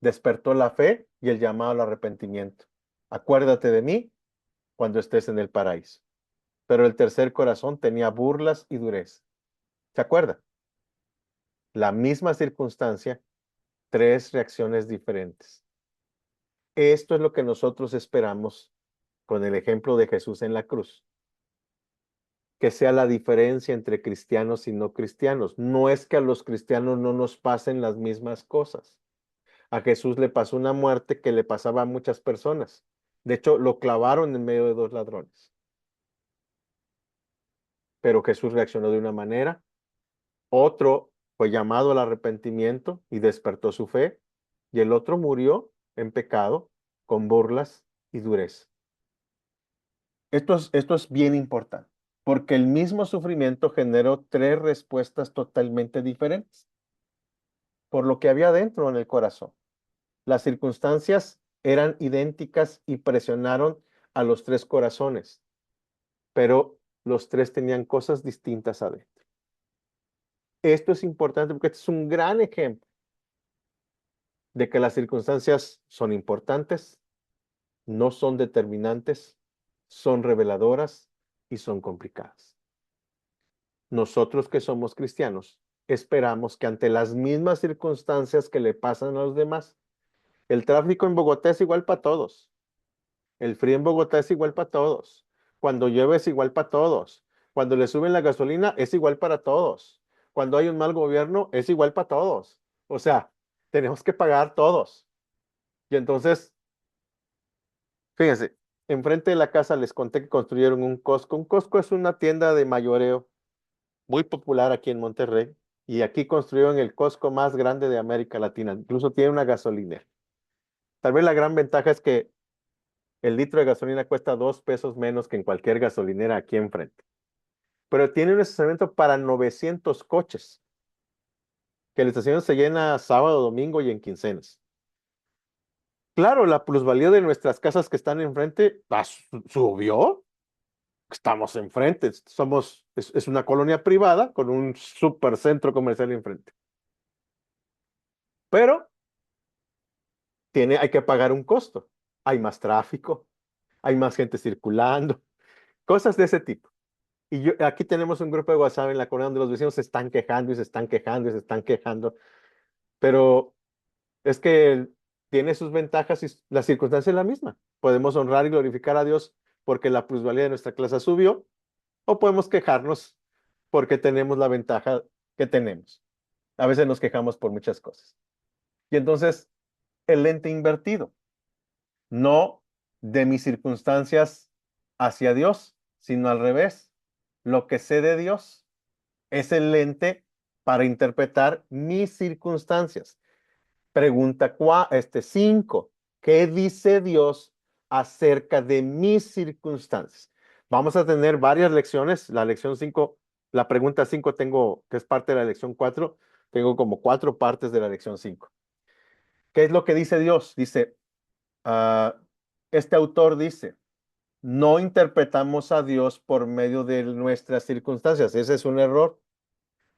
C: despertó la fe y el llamado al arrepentimiento. Acuérdate de mí cuando estés en el paraíso. Pero el tercer corazón tenía burlas y dureza. ¿Se acuerda? La misma circunstancia, tres reacciones diferentes. Esto es lo que nosotros esperamos con el ejemplo de Jesús en la cruz. Que sea la diferencia entre cristianos y no cristianos. No es que a los cristianos no nos pasen las mismas cosas. A Jesús le pasó una muerte que le pasaba a muchas personas. De hecho, lo clavaron en medio de dos ladrones. Pero Jesús reaccionó de una manera. Otro fue llamado al arrepentimiento y despertó su fe. Y el otro murió en pecado, con burlas y dureza. Esto es bien importante, porque el mismo sufrimiento generó tres respuestas totalmente diferentes por lo que había dentro en el corazón. Las circunstancias eran idénticas y presionaron a los tres corazones, pero los tres tenían cosas distintas adentro. Esto es importante porque este es un gran ejemplo de que las circunstancias son importantes, no son determinantes, son reveladoras y son complicadas. Nosotros que somos cristianos, esperamos que ante las mismas circunstancias que le pasan a los demás, el tráfico en Bogotá es igual para todos. El frío en Bogotá es igual para todos. Cuando llueve es igual para todos. Cuando le suben la gasolina es igual para todos. Cuando hay un mal gobierno es igual para todos. O sea, tenemos que pagar todos. Y entonces, fíjense, enfrente de la casa les conté que construyeron un Costco. Un Costco es una tienda de mayoreo muy popular aquí en Monterrey. Y aquí construyeron el Costco más grande de América Latina. Incluso tiene una gasolinera. Tal vez la gran ventaja es que el litro de gasolina cuesta 2 pesos menos que en cualquier gasolinera aquí enfrente. Pero tiene un estacionamiento para 900 coches, que el estacionamiento se llena sábado, domingo y en quincenas. Claro, la plusvalía de nuestras casas que están enfrente subió. Estamos enfrente, es una colonia privada con un super centro comercial enfrente. Pero hay que pagar un costo. Hay más tráfico, hay más gente circulando, cosas de ese tipo. Aquí tenemos un grupo de WhatsApp en la colonia donde los vecinos se están quejando y se están quejando y se están quejando, pero es que tiene sus ventajas y la circunstancia es la misma. Podemos honrar y glorificar a Dios porque la plusvalía de nuestra clase subió, o podemos quejarnos porque tenemos la ventaja que tenemos. A veces nos quejamos por muchas cosas. Y entonces, el lente invertido, no de mis circunstancias hacia Dios, sino al revés. Lo que sé de Dios es el lente para interpretar mis circunstancias. Pregunta 5. ¿Qué dice Dios acerca de mis circunstancias? Vamos a tener varias lecciones. La lección 5, la pregunta 5 tengo, que es parte de la lección 4, tengo como 4 partes de la lección 5. ¿Qué es lo que dice Dios? Dice, este autor dice, no interpretamos a Dios por medio de nuestras circunstancias. Ese es un error,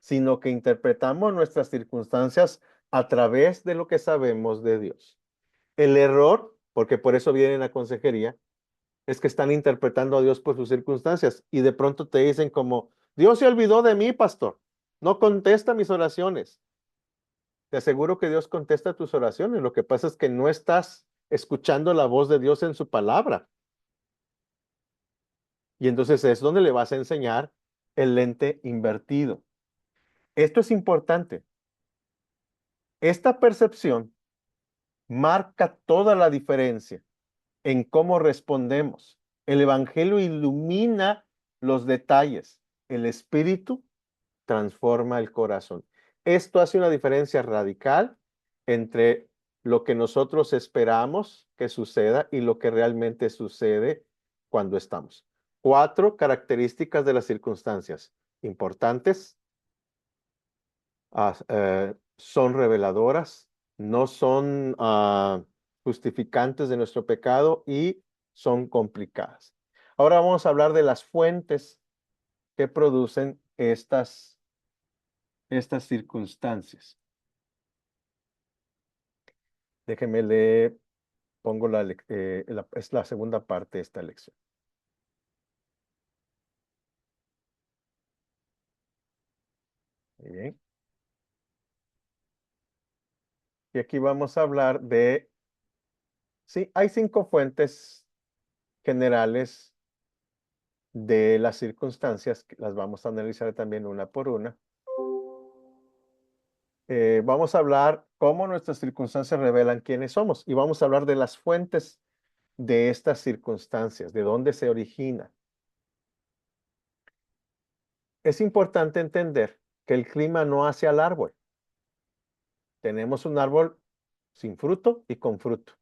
C: sino que interpretamos nuestras circunstancias a través de lo que sabemos de Dios. El error, porque por eso vienen a consejería, es que están interpretando a Dios por sus circunstancias y de pronto te dicen como, Dios se olvidó de mí, pastor, no contesta mis oraciones. Te aseguro que Dios contesta tus oraciones. Lo que pasa es que no estás escuchando la voz de Dios en su palabra. Y entonces es donde le vas a enseñar el lente invertido. Esto es importante. Esta percepción marca toda la diferencia en cómo respondemos. El Evangelio ilumina los detalles. El Espíritu transforma el corazón. Esto hace una diferencia radical entre lo que nosotros esperamos que suceda y lo que realmente sucede cuando estamos. 4 características de las circunstancias importantes. Son reveladoras, no son justificantes de nuestro pecado y son complicadas. Ahora vamos a hablar de las fuentes que producen estas circunstancias. Déjenme leer, pongo es la segunda parte de esta lección. Muy bien. Y aquí vamos a hablar de, sí, hay 5 fuentes generales de las circunstancias, que las vamos a analizar también una por una. Vamos a hablar cómo nuestras circunstancias revelan quiénes somos y vamos a hablar de las fuentes de estas circunstancias, de dónde se origina. Es importante entender que el clima no hace al árbol. Tenemos un árbol sin fruto y con fruto.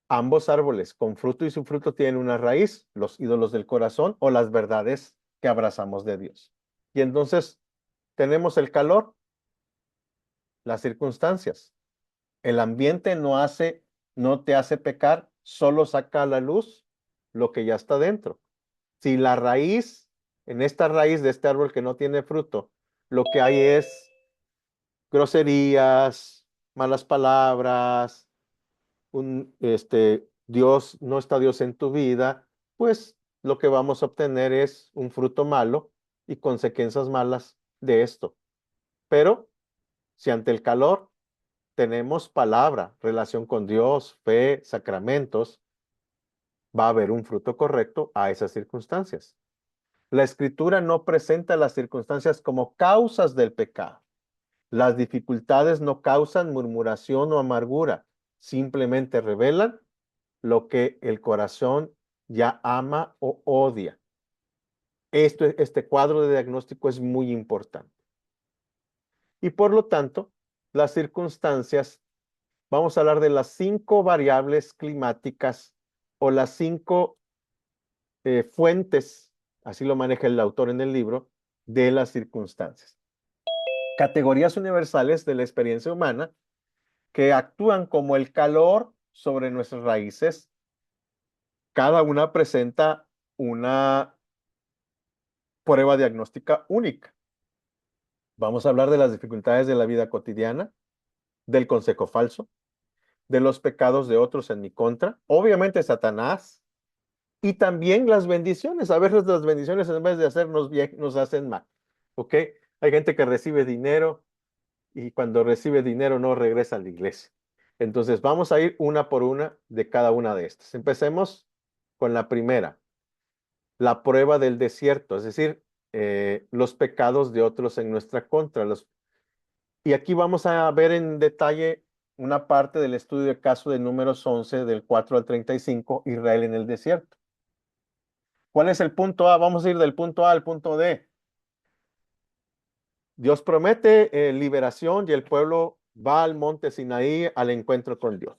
C: Ambos árboles con fruto y sin fruto tienen una raíz, los ídolos del corazón o las verdades que abrazamos de Dios. Y entonces tenemos el calor, las circunstancias. El ambiente no te hace pecar, solo saca a la luz lo que ya está dentro. Si la raíz, en esta raíz de este árbol que no tiene fruto, lo que hay es groserías, malas palabras, Dios, no está Dios en tu vida, pues lo que vamos a obtener es un fruto malo y consecuencias malas de esto. Pero si ante el calor tenemos palabra, relación con Dios, fe, sacramentos, va a haber un fruto correcto a esas circunstancias. La Escritura no presenta las circunstancias como causas del pecado. Las dificultades no causan murmuración o amargura, simplemente revelan lo que el corazón ya ama o odia. Este cuadro de diagnóstico es muy importante. Y por lo tanto, las circunstancias, vamos a hablar de las 5 variables climáticas o las 5 fuentes, así lo maneja el autor en el libro, de las circunstancias. Categorías universales de la experiencia humana que actúan como el calor sobre nuestras raíces. Cada una presenta una prueba diagnóstica única. Vamos a hablar de las dificultades de la vida cotidiana, del consejo falso, de los pecados de otros en mi contra, obviamente Satanás, y también las bendiciones. A veces las bendiciones en vez de hacernos bien, nos hacen mal. ¿Ok? Hay gente que recibe dinero y cuando recibe dinero no regresa a la iglesia. Entonces vamos a ir una por una de cada una de estas. Empecemos con la primera, la prueba del desierto, es decir, los pecados de otros en nuestra contra. Y aquí vamos a ver en detalle una parte del estudio de caso de Números 11, del 4 al 35, Israel en el desierto. ¿Cuál es el punto A? Vamos a ir del punto A al punto D. Dios promete liberación y el pueblo va al monte Sinaí al encuentro con Dios.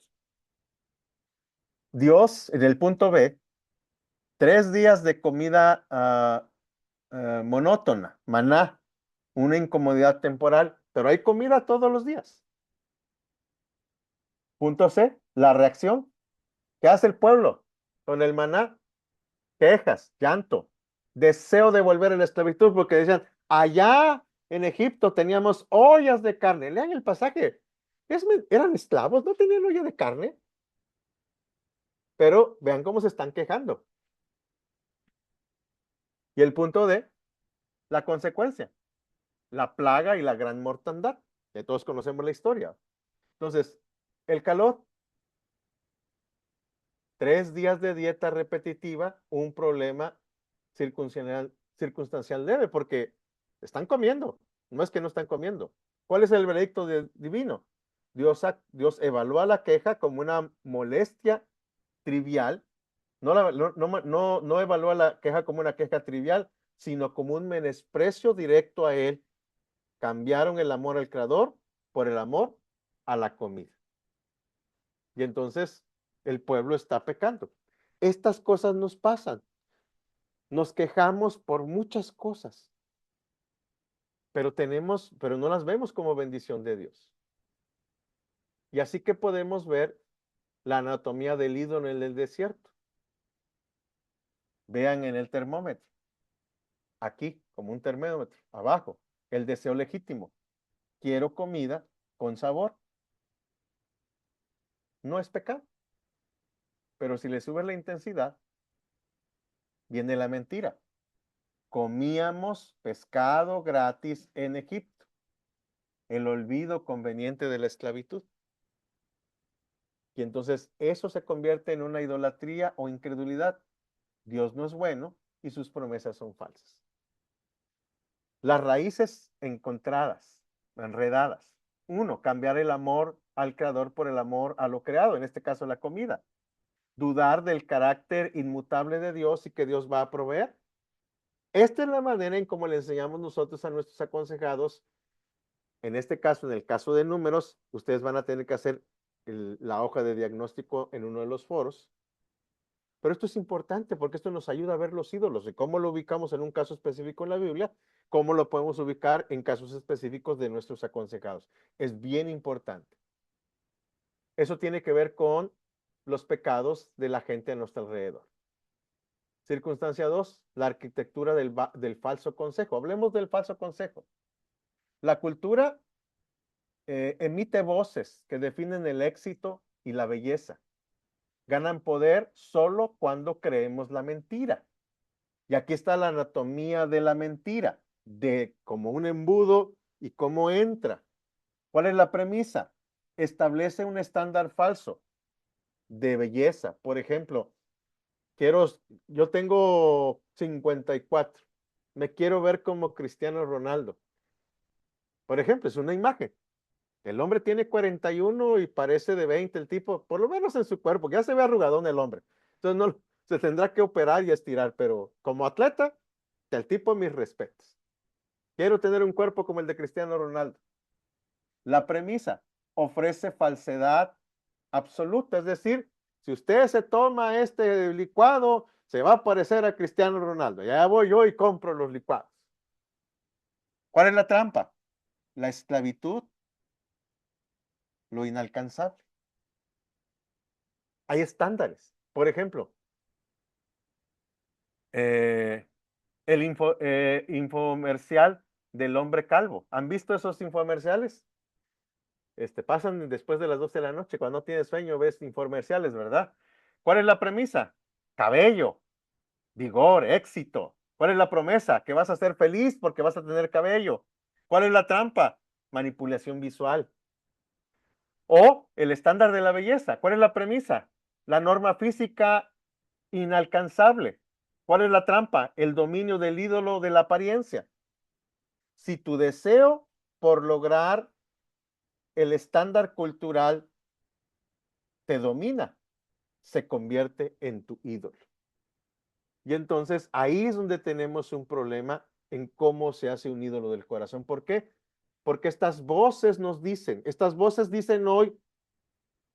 C: Dios, en el punto B, 3 días de comida monótona, maná, una incomodidad temporal, pero hay comida todos los días. Punto C, la reacción, ¿Qué hace el pueblo con el maná? Quejas, llanto, deseo de volver a la esclavitud, porque decían, allá en Egipto teníamos ollas de carne. Lean el pasaje. Eran esclavos, no tenían olla de carne. Pero vean cómo se están quejando. Y el punto de la consecuencia, la plaga y la gran mortandad, que todos conocemos la historia. Entonces, el calor, 3 días de dieta repetitiva, un problema circunstancial leve, porque están comiendo, no es que no están comiendo. ¿Cuál es el veredicto divino? Dios evalúa la queja como una molestia trivial, no evalúa la queja como una queja trivial, sino como un menosprecio directo a Él. Cambiaron el amor al Creador por el amor a la comida. Y entonces el pueblo está pecando. Estas cosas nos pasan. Nos quejamos por muchas cosas, pero no las vemos como bendición de Dios. Y así que podemos ver la anatomía del ídolo en el desierto. Vean en el termómetro, aquí como un termómetro, abajo, el deseo legítimo. Quiero comida con sabor. No es pecado, pero si le subes la intensidad, viene la mentira. Comíamos pescado gratis en Egipto. El olvido conveniente de la esclavitud. Y entonces eso se convierte en una idolatría o incredulidad. Dios no es bueno y sus promesas son falsas. Las raíces encontradas, enredadas. Uno, cambiar el amor al creador por el amor a lo creado, en este caso la comida. Dudar del carácter inmutable de Dios y que Dios va a proveer. Esta es la manera en cómo le enseñamos nosotros a nuestros aconsejados. En este caso, en el caso de números, ustedes van a tener que hacer la hoja de diagnóstico en uno de los foros. Pero esto es importante porque esto nos ayuda a ver los ídolos y cómo lo ubicamos en un caso específico en la Biblia, cómo lo podemos ubicar en casos específicos de nuestros aconsejados. Es bien importante. Eso tiene que ver con los pecados de la gente a nuestro alrededor. Circunstancia 2, la arquitectura del falso consejo. Hablemos del falso consejo. La cultura emite voces que definen el éxito y la belleza. Ganan poder solo cuando creemos la mentira. Y aquí está la anatomía de la mentira, de como un embudo y cómo entra. ¿Cuál es la premisa? Establece un estándar falso de belleza. Por ejemplo, yo tengo 54. Me quiero ver como Cristiano Ronaldo. Por ejemplo, es una imagen. El hombre tiene 41 y parece de 20 el tipo, por lo menos en su cuerpo, que ya se ve arrugadón el hombre. Entonces no se tendrá que operar y estirar, pero como atleta, el tipo mis respetos. Quiero tener un cuerpo como el de Cristiano Ronaldo. La premisa ofrece falsedad absoluta, es decir, si usted se toma este licuado, se va a parecer a Cristiano Ronaldo. Ya voy yo y compro los licuados. ¿Cuál es la trampa? La esclavitud, lo inalcanzable. Hay estándares. Por ejemplo, el infomercial del hombre calvo. ¿Han visto esos infomerciales? Pasan después de las 12 de la noche, cuando no tienes sueño, ves infomerciales, ¿verdad? ¿Cuál es la premisa? Cabello, vigor, éxito. ¿Cuál es la promesa? Que vas a ser feliz porque vas a tener cabello. ¿Cuál es la trampa? Manipulación visual. O el estándar de la belleza. ¿Cuál es la premisa? La norma física inalcanzable. ¿Cuál es la trampa? El dominio del ídolo de la apariencia. Si tu deseo por lograr el estándar cultural te domina, se convierte en tu ídolo. Y entonces ahí es donde tenemos un problema en cómo se hace un ídolo del corazón. ¿Por qué? Porque estas voces hoy,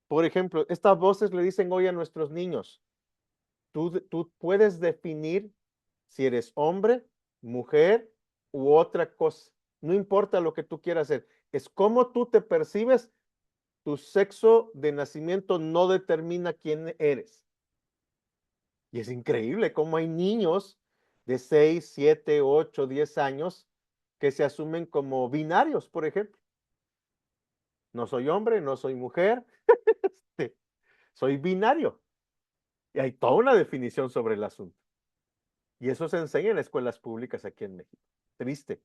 C: por ejemplo, estas voces le dicen hoy a nuestros niños, tú puedes definir si eres hombre, mujer u otra cosa. No importa lo que tú quieras hacer, es cómo tú te percibes tu sexo de nacimiento no determina quién eres. Y es increíble cómo hay niños de 6, 7, 8, 10 años que se asumen como binarios, por ejemplo. No soy hombre, no soy mujer, soy binario. Y hay toda una definición sobre el asunto. Y eso se enseña en escuelas públicas aquí en México. Triste.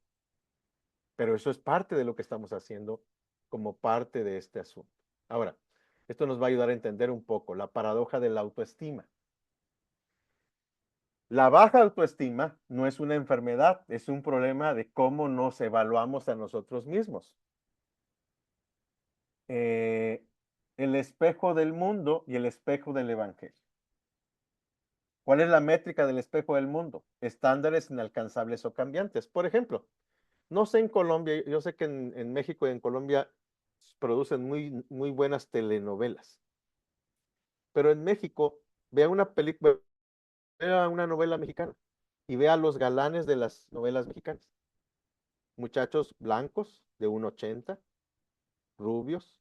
C: Pero eso es parte de lo que estamos haciendo como parte de este asunto. Ahora, esto nos va a ayudar a entender un poco la paradoja de la autoestima. La baja autoestima no es una enfermedad, es un problema de cómo nos evaluamos a nosotros mismos. El espejo del mundo y el espejo del evangelio. ¿Cuál es la métrica del espejo del mundo? Estándares inalcanzables o cambiantes. Por ejemplo, no sé en Colombia, yo sé que en México y en Colombia producen muy buenas telenovelas, pero en México vea una película, vea una novela mexicana y vea los galanes de las novelas mexicanas. Muchachos blancos de 1,80, rubios,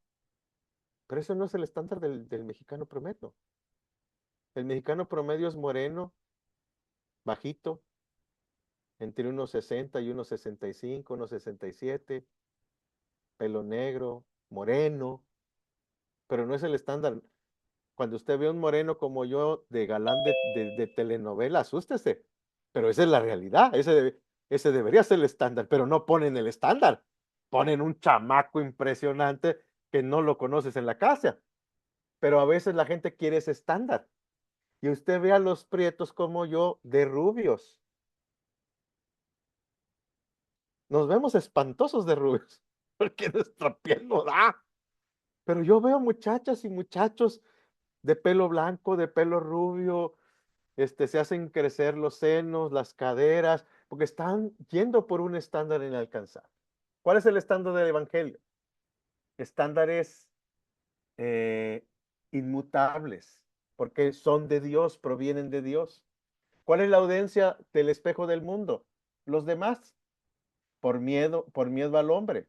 C: pero eso no es el estándar del mexicano promedio. El mexicano promedio es moreno, bajito, entre 1,60 y 1,65, 1,67, pelo negro, moreno, pero no es el estándar. Cuando usted ve a un moreno como yo de galán de telenovela, asústese, pero esa es la realidad, ese debería ser el estándar, pero no ponen el estándar, ponen un chamaco impresionante que no lo conoces en la casa, pero a veces la gente quiere ese estándar. Y usted ve a los prietos como yo de rubios. Nos vemos espantosos de rubios, porque nuestra piel no da. Pero yo veo muchachas y muchachos de pelo blanco, de pelo rubio, se hacen crecer los senos, las caderas, porque están yendo por un estándar inalcanzable. ¿Cuál es el estándar del evangelio? Estándares eh, inmutables, porque son de Dios, provienen de Dios. ¿Cuál es la audiencia del espejo del mundo? Los demás, por miedo al hombre.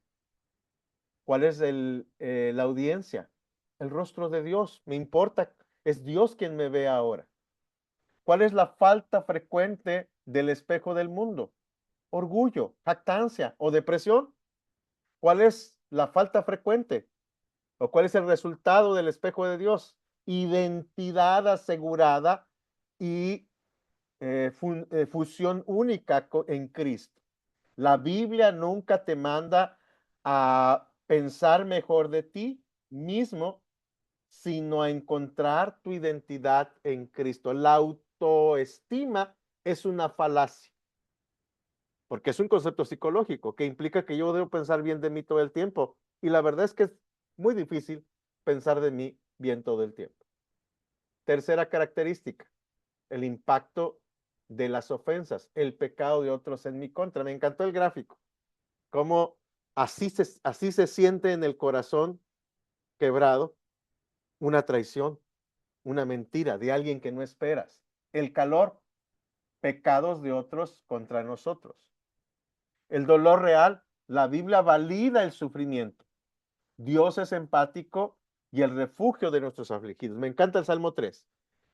C: ¿Cuál es la audiencia? El rostro de Dios. Me importa, es Dios quien me ve ahora. ¿Cuál es la falta frecuente del espejo del mundo? Orgullo, jactancia o depresión. ¿Cuál es la falta frecuente? ¿O cuál es el resultado del espejo de Dios? Identidad asegurada y fusión única en Cristo. La Biblia nunca te manda a pensar mejor de ti mismo, sino a encontrar tu identidad en Cristo. La autoestima es una falacia, porque es un concepto psicológico que implica que yo debo pensar bien de mí todo el tiempo. Y la verdad es que es muy difícil pensar de mí bien todo el tiempo. Tercera característica, el impacto de las ofensas, el pecado de otros en mi contra. Me encantó el gráfico, cómo así se siente en el corazón quebrado una traición, una mentira de alguien que no esperas. El calor, pecados de otros contra nosotros. El dolor real, la Biblia valida el sufrimiento. Dios es empático y el refugio de nuestros afligidos. Me encanta el Salmo 3.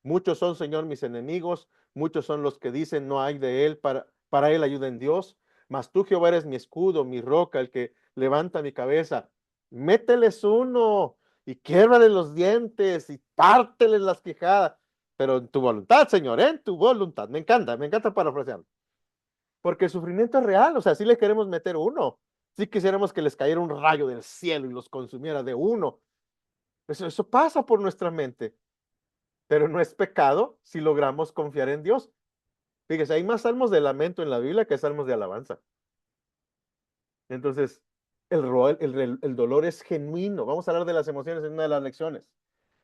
C: Muchos son, Señor, mis enemigos, muchos son los que dicen no hay de él, para él ayuda en Dios, mas tú, Jehová, eres mi escudo, mi roca, el que levanta mi cabeza. Mételes uno y quiébrale los dientes y párteles las quijadas, pero en tu voluntad, Señor, en tu voluntad. Me encanta parafrasearlo. Porque el sufrimiento es real, o sea, sí le queremos meter uno. Sí quisiéramos que les cayera un rayo del cielo y los consumiera de uno. Eso pasa por nuestra mente, pero no es pecado si logramos confiar en Dios. Fíjese, hay más salmos de lamento en la Biblia que salmos de alabanza. Entonces, el dolor es genuino. Vamos a hablar de las emociones en una de las lecciones.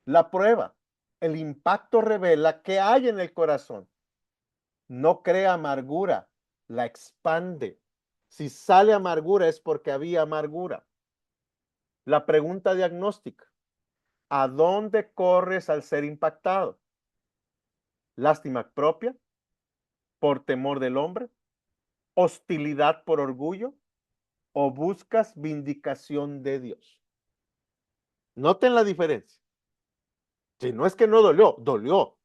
C: La prueba, el impacto revela qué hay en el corazón. No crea amargura, la expande. Si sale amargura es porque había amargura. La pregunta diagnóstica, ¿a dónde corres al ser impactado? ¿Lástima propia? ¿Por temor del hombre? ¿Hostilidad por orgullo? ¿O buscas vindicación de Dios? Noten la diferencia. Si no es que no dolió, dolió.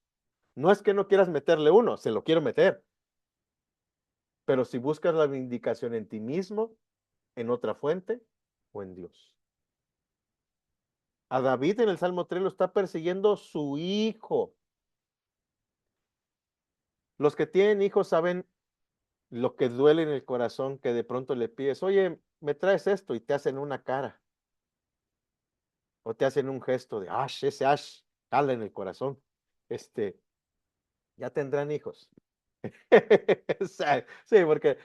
C: No es que no quieras meterle uno, se lo quiero meter. Pero si buscas la vindicación en ti mismo, en otra fuente o en Dios. A David en el Salmo 3 lo está persiguiendo su hijo. Los que tienen hijos saben lo que duele en el corazón, que de pronto le pides, oye, me traes esto y te hacen una cara o te hacen un gesto de ash, ese ash cala en el corazón. Ya tendrán hijos. Sí, porque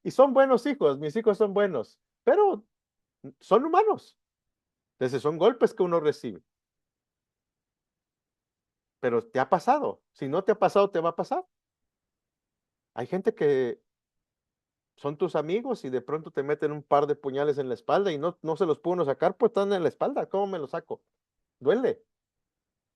C: y son buenos hijos, mis hijos son buenos, pero son humanos. Entonces son golpes que uno recibe. Pero te ha pasado. Si no te ha pasado, te va a pasar. Hay gente que son tus amigos y de pronto te meten un par de puñales en la espalda y no se los pudo uno sacar, pues están en la espalda. ¿Cómo me los saco? Duele.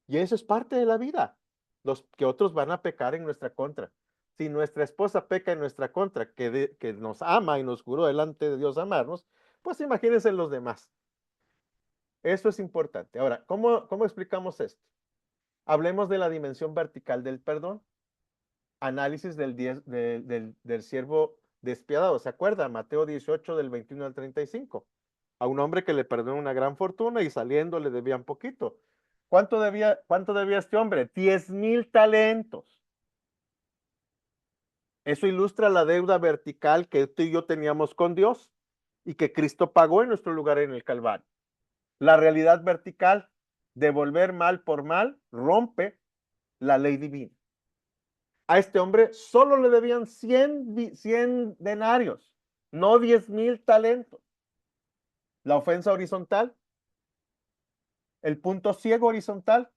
C: Y eso es parte de la vida. Los que otros van a pecar en nuestra contra. Si nuestra esposa peca en nuestra contra, que nos ama y nos juró delante de Dios amarnos, pues imagínense los demás. Eso es importante. Ahora, ¿cómo explicamos esto? Hablemos de la dimensión vertical del perdón. Análisis del siervo despiadado. ¿Se acuerda? Mateo 18 del 21 al 35. A un hombre que le perdonó una gran fortuna y saliendo le debían poquito. ¿Cuánto debía este hombre? 10,000 talentos. Eso ilustra la deuda vertical que tú y yo teníamos con Dios y que Cristo pagó en nuestro lugar en el Calvario. La realidad vertical, devolver mal por mal, rompe la ley divina. A este hombre solo le debían 100 denarios, no 10,000 talentos. La ofensa horizontal, el punto ciego horizontal.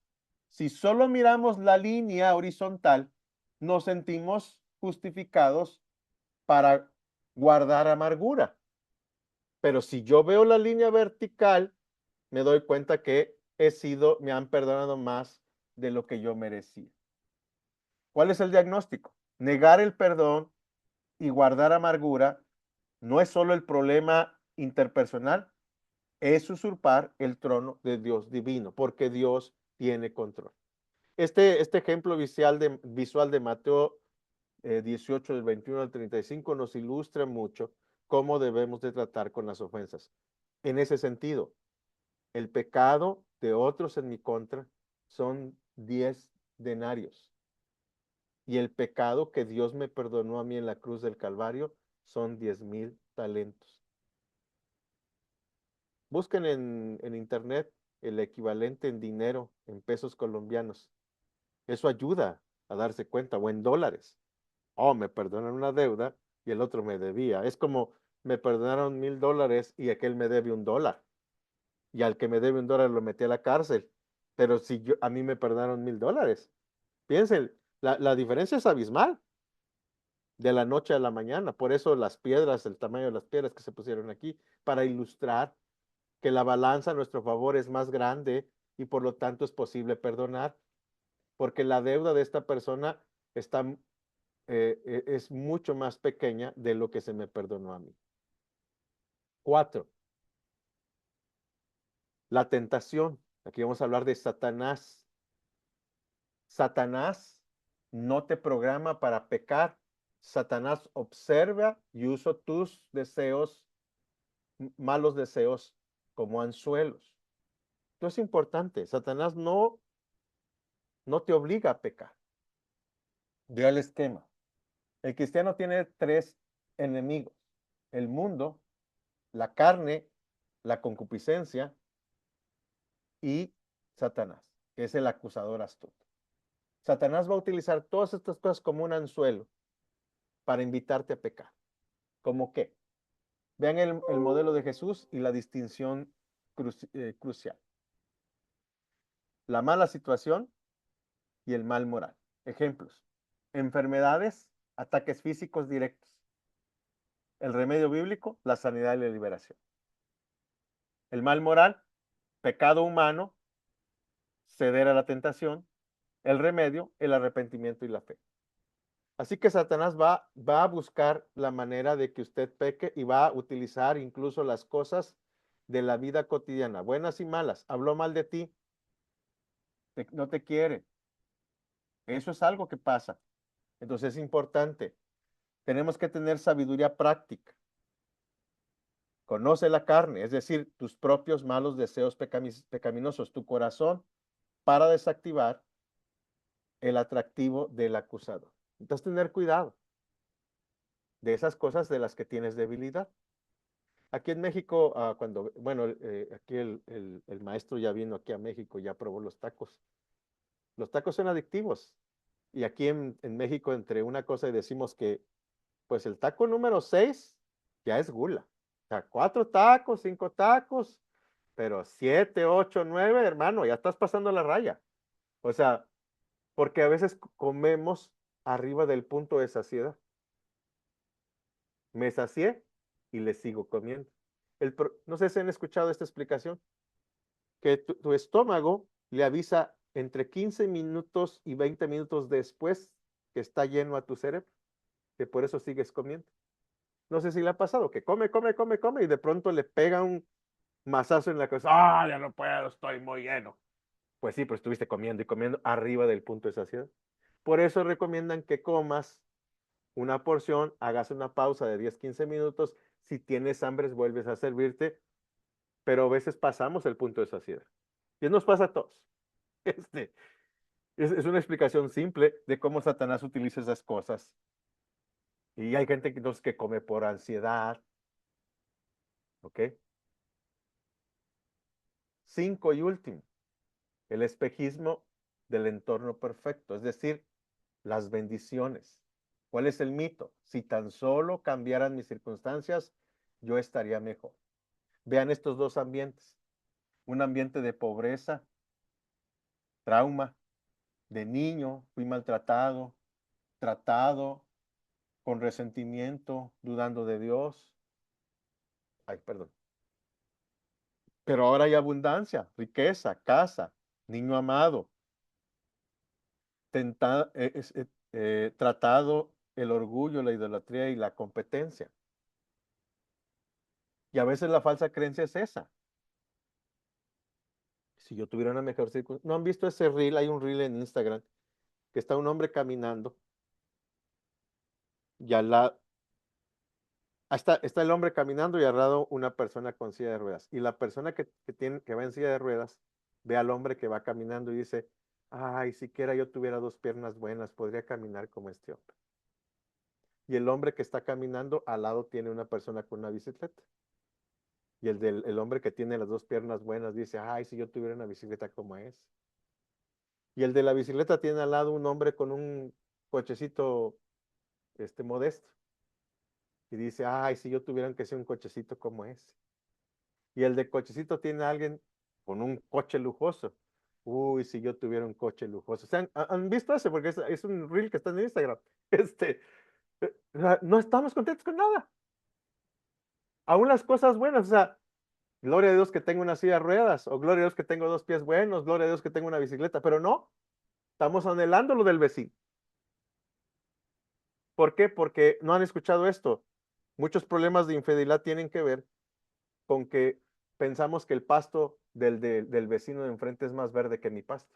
C: Si solo miramos la línea horizontal, nos sentimos justificados para guardar amargura. Pero si yo veo la línea vertical, me doy cuenta que me han perdonado más de lo que yo merecía. ¿Cuál es el diagnóstico? Negar el perdón y guardar amargura no es solo el problema interpersonal, es usurpar el trono de Dios divino, porque Dios tiene control. Este ejemplo visual de Mateo 18, del 21 al 35, nos ilustra mucho cómo debemos de tratar con las ofensas. En ese sentido, el pecado de otros en mi contra son 10 denarios. Y el pecado que Dios me perdonó a mí en la cruz del Calvario son 10,000 talentos. Busquen en internet el equivalente en dinero, en pesos colombianos. Eso ayuda a darse cuenta, o en dólares. Oh, me perdonan una deuda y el otro me debía. Es como me perdonaron $1,000 y aquel me debe $1. Y al que me debe $1 lo metí a la cárcel. Pero si a mí me perdonaron $1,000. Piensen, la diferencia es abismal de la noche a la mañana. Por eso las piedras, el tamaño de las piedras que se pusieron aquí, para ilustrar que la balanza a nuestro favor es más grande y por lo tanto es posible perdonar, porque la deuda de esta persona es mucho más pequeña de lo que se me perdonó a mí. 4. La tentación. Aquí vamos a hablar de Satanás. Satanás no te programa para pecar. Satanás observa y usa tus deseos, malos deseos, como anzuelos. Esto es importante. Satanás no te obliga a pecar. Vea el esquema. El cristiano tiene 3 enemigos: el mundo, la carne, la concupiscencia y Satanás, que es el acusador astuto. Satanás va a utilizar todas estas cosas como un anzuelo para invitarte a pecar. ¿Cómo qué? Vean el modelo de Jesús y la distinción crucial. La mala situación y el mal moral. Ejemplos: enfermedades, ataques físicos directos. El remedio bíblico, la sanidad y la liberación. El mal moral, pecado humano, ceder a la tentación. El remedio, el arrepentimiento y la fe. Así que Satanás va a buscar la manera de que usted peque y va a utilizar incluso las cosas de la vida cotidiana, buenas y malas, habló mal de ti, no te quiere. Eso es algo que pasa. Entonces es importante. Tenemos que tener sabiduría práctica. Conoce la carne, es decir, tus propios malos deseos pecaminosos, tu corazón, para desactivar el atractivo del acusador. Entonces, tener cuidado de esas cosas de las que tienes debilidad. Aquí en México, aquí el maestro ya vino aquí a México, ya probó los tacos. Los tacos son adictivos. Y aquí en México, entre una cosa y decimos que, pues el taco número 6 ya es gula. O sea, 4 tacos, 5 tacos, pero 7, 8, 9, hermano, ya estás pasando la raya. O sea, porque a veces comemos arriba del punto de saciedad. Me sacié y le sigo comiendo. No sé si han escuchado esta explicación, que tu estómago le avisa entre 15 minutos y 20 minutos después que está lleno a tu cerebro, que por eso sigues comiendo. No sé si le ha pasado, que come, come, come, come y de pronto le pega un mazazo en la cabeza. ¡Ah, ya no puedo, estoy muy lleno! Pues sí, pero estuviste comiendo y comiendo arriba del punto de saciedad. Por eso recomiendan que comas una porción, hagas una pausa de 10, 15 minutos. Si tienes hambre, vuelves a servirte, pero a veces pasamos el punto de saciedad. Y nos pasa a todos. Este, es una explicación simple de cómo Satanás utiliza esas cosas. Y hay gente que come por ansiedad. ¿Ok? 5 y último, el espejismo del entorno perfecto, es decir, las bendiciones. ¿Cuál es el mito? Si tan solo cambiaran mis circunstancias, yo estaría mejor. Vean estos dos ambientes. Un ambiente de pobreza, trauma, de niño, fui maltratado, tratado con resentimiento, dudando de Dios. Ay, perdón. Pero ahora hay abundancia, riqueza, casa, niño amado, tratado el orgullo, la idolatría y la competencia. Y a veces la falsa creencia es esa. Si yo tuviera una mejor circunstancia. ¿No han visto ese reel? Hay un reel en Instagram que está un hombre caminando y está el hombre caminando y al lado una persona con silla de ruedas. Y la persona que va en silla de ruedas ve al hombre que va caminando y dice, ay, siquiera yo tuviera 2 piernas buenas, podría caminar como este hombre. Y el hombre que está caminando al lado tiene una persona con una bicicleta. Y el hombre que tiene las 2 piernas buenas dice, ay, si yo tuviera una bicicleta como ese. Y el de la bicicleta tiene al lado un hombre con un cochecito modesto. Y dice, ay, si yo tuviera que ser un cochecito como ese. Y el de cochecito tiene a alguien con un coche lujoso. Uy, si yo tuviera un coche lujoso. O sea, ¿han visto ese? Porque es un reel que está en Instagram. No estamos contentos con nada. Aún las cosas buenas, o sea, gloria a Dios que tengo una silla de ruedas, o gloria a Dios que tengo 2 pies buenos, gloria a Dios que tengo una bicicleta, pero no, estamos anhelando lo del vecino. ¿Por qué? Porque no han escuchado esto. Muchos problemas de infidelidad tienen que ver con que pensamos que el pasto del vecino de enfrente es más verde que mi pasto.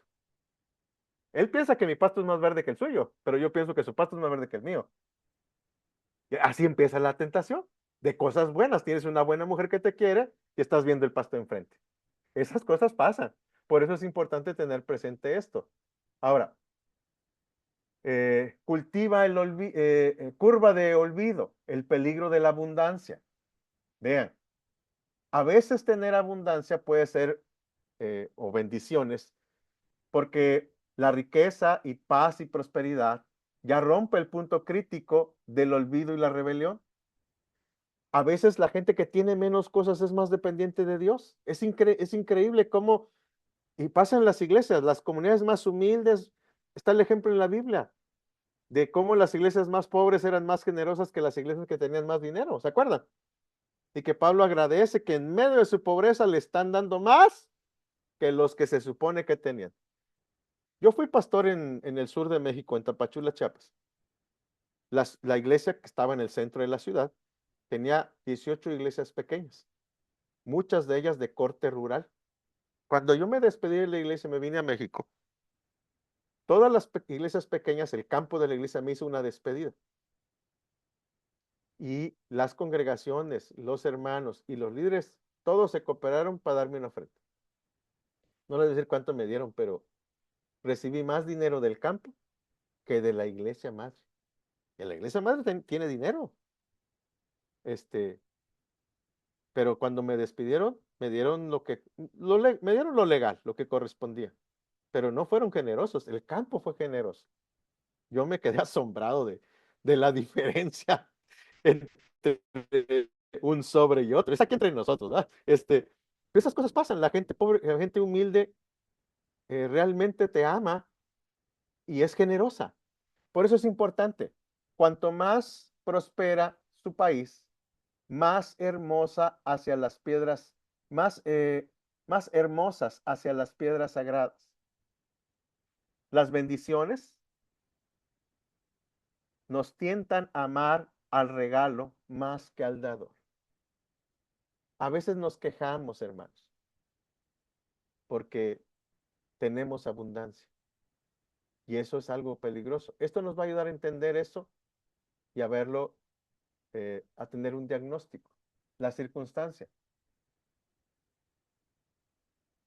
C: Él piensa que mi pasto es más verde que el suyo, pero yo pienso que su pasto es más verde que el mío. Y así empieza la tentación de cosas buenas. Tienes una buena mujer que te quiere y estás viendo el pasto enfrente. Esas cosas pasan. Por eso es importante tener presente esto. Ahora, cultiva curva de olvido, el peligro de la abundancia. Vean, a veces tener abundancia puede ser, o bendiciones, porque la riqueza y paz y prosperidad ya rompe el punto crítico del olvido y la rebelión. A veces la gente que tiene menos cosas es más dependiente de Dios. Es increíble cómo, y pasa en las iglesias, las comunidades más humildes, está el ejemplo en la Biblia, de cómo las iglesias más pobres eran más generosas que las iglesias que tenían más dinero, ¿se acuerdan? Y que Pablo agradece que en medio de su pobreza le están dando más que los que se supone que tenían. Yo fui pastor en el sur de México, en Tapachula, Chiapas. La iglesia que estaba en el centro de la ciudad tenía 18 iglesias pequeñas. muchas de ellas de corte rural. Cuando yo me despedí de la iglesia, me vine a México. Todas las iglesias pequeñas, el campo de la iglesia me hizo una despedida. Y las congregaciones, los hermanos y los líderes, todos se cooperaron para darme una ofrenda. No les voy a decir cuánto me dieron, pero recibí más dinero del campo que de la iglesia madre. Y la iglesia madre tiene dinero. Este, pero cuando me despidieron, me dieron me dieron lo legal, lo que correspondía. Pero no fueron generosos, el campo fue generoso. Yo me quedé asombrado de la diferencia entre un sobre y otro. Es aquí entre nosotros, ¿verdad? Esas cosas pasan. La gente pobre, la gente humilde realmente te ama y es generosa. Por eso es importante. Cuanto más prospera su país, más hermosa hacia las piedras, más hermosas hacia las piedras sagradas. Las bendiciones nos tientan a amar al regalo más que al dador. A veces nos quejamos, hermanos, porque tenemos abundancia. Y eso es algo peligroso. Esto nos va a ayudar a entender eso y a verlo, a tener un diagnóstico. La circunstancia.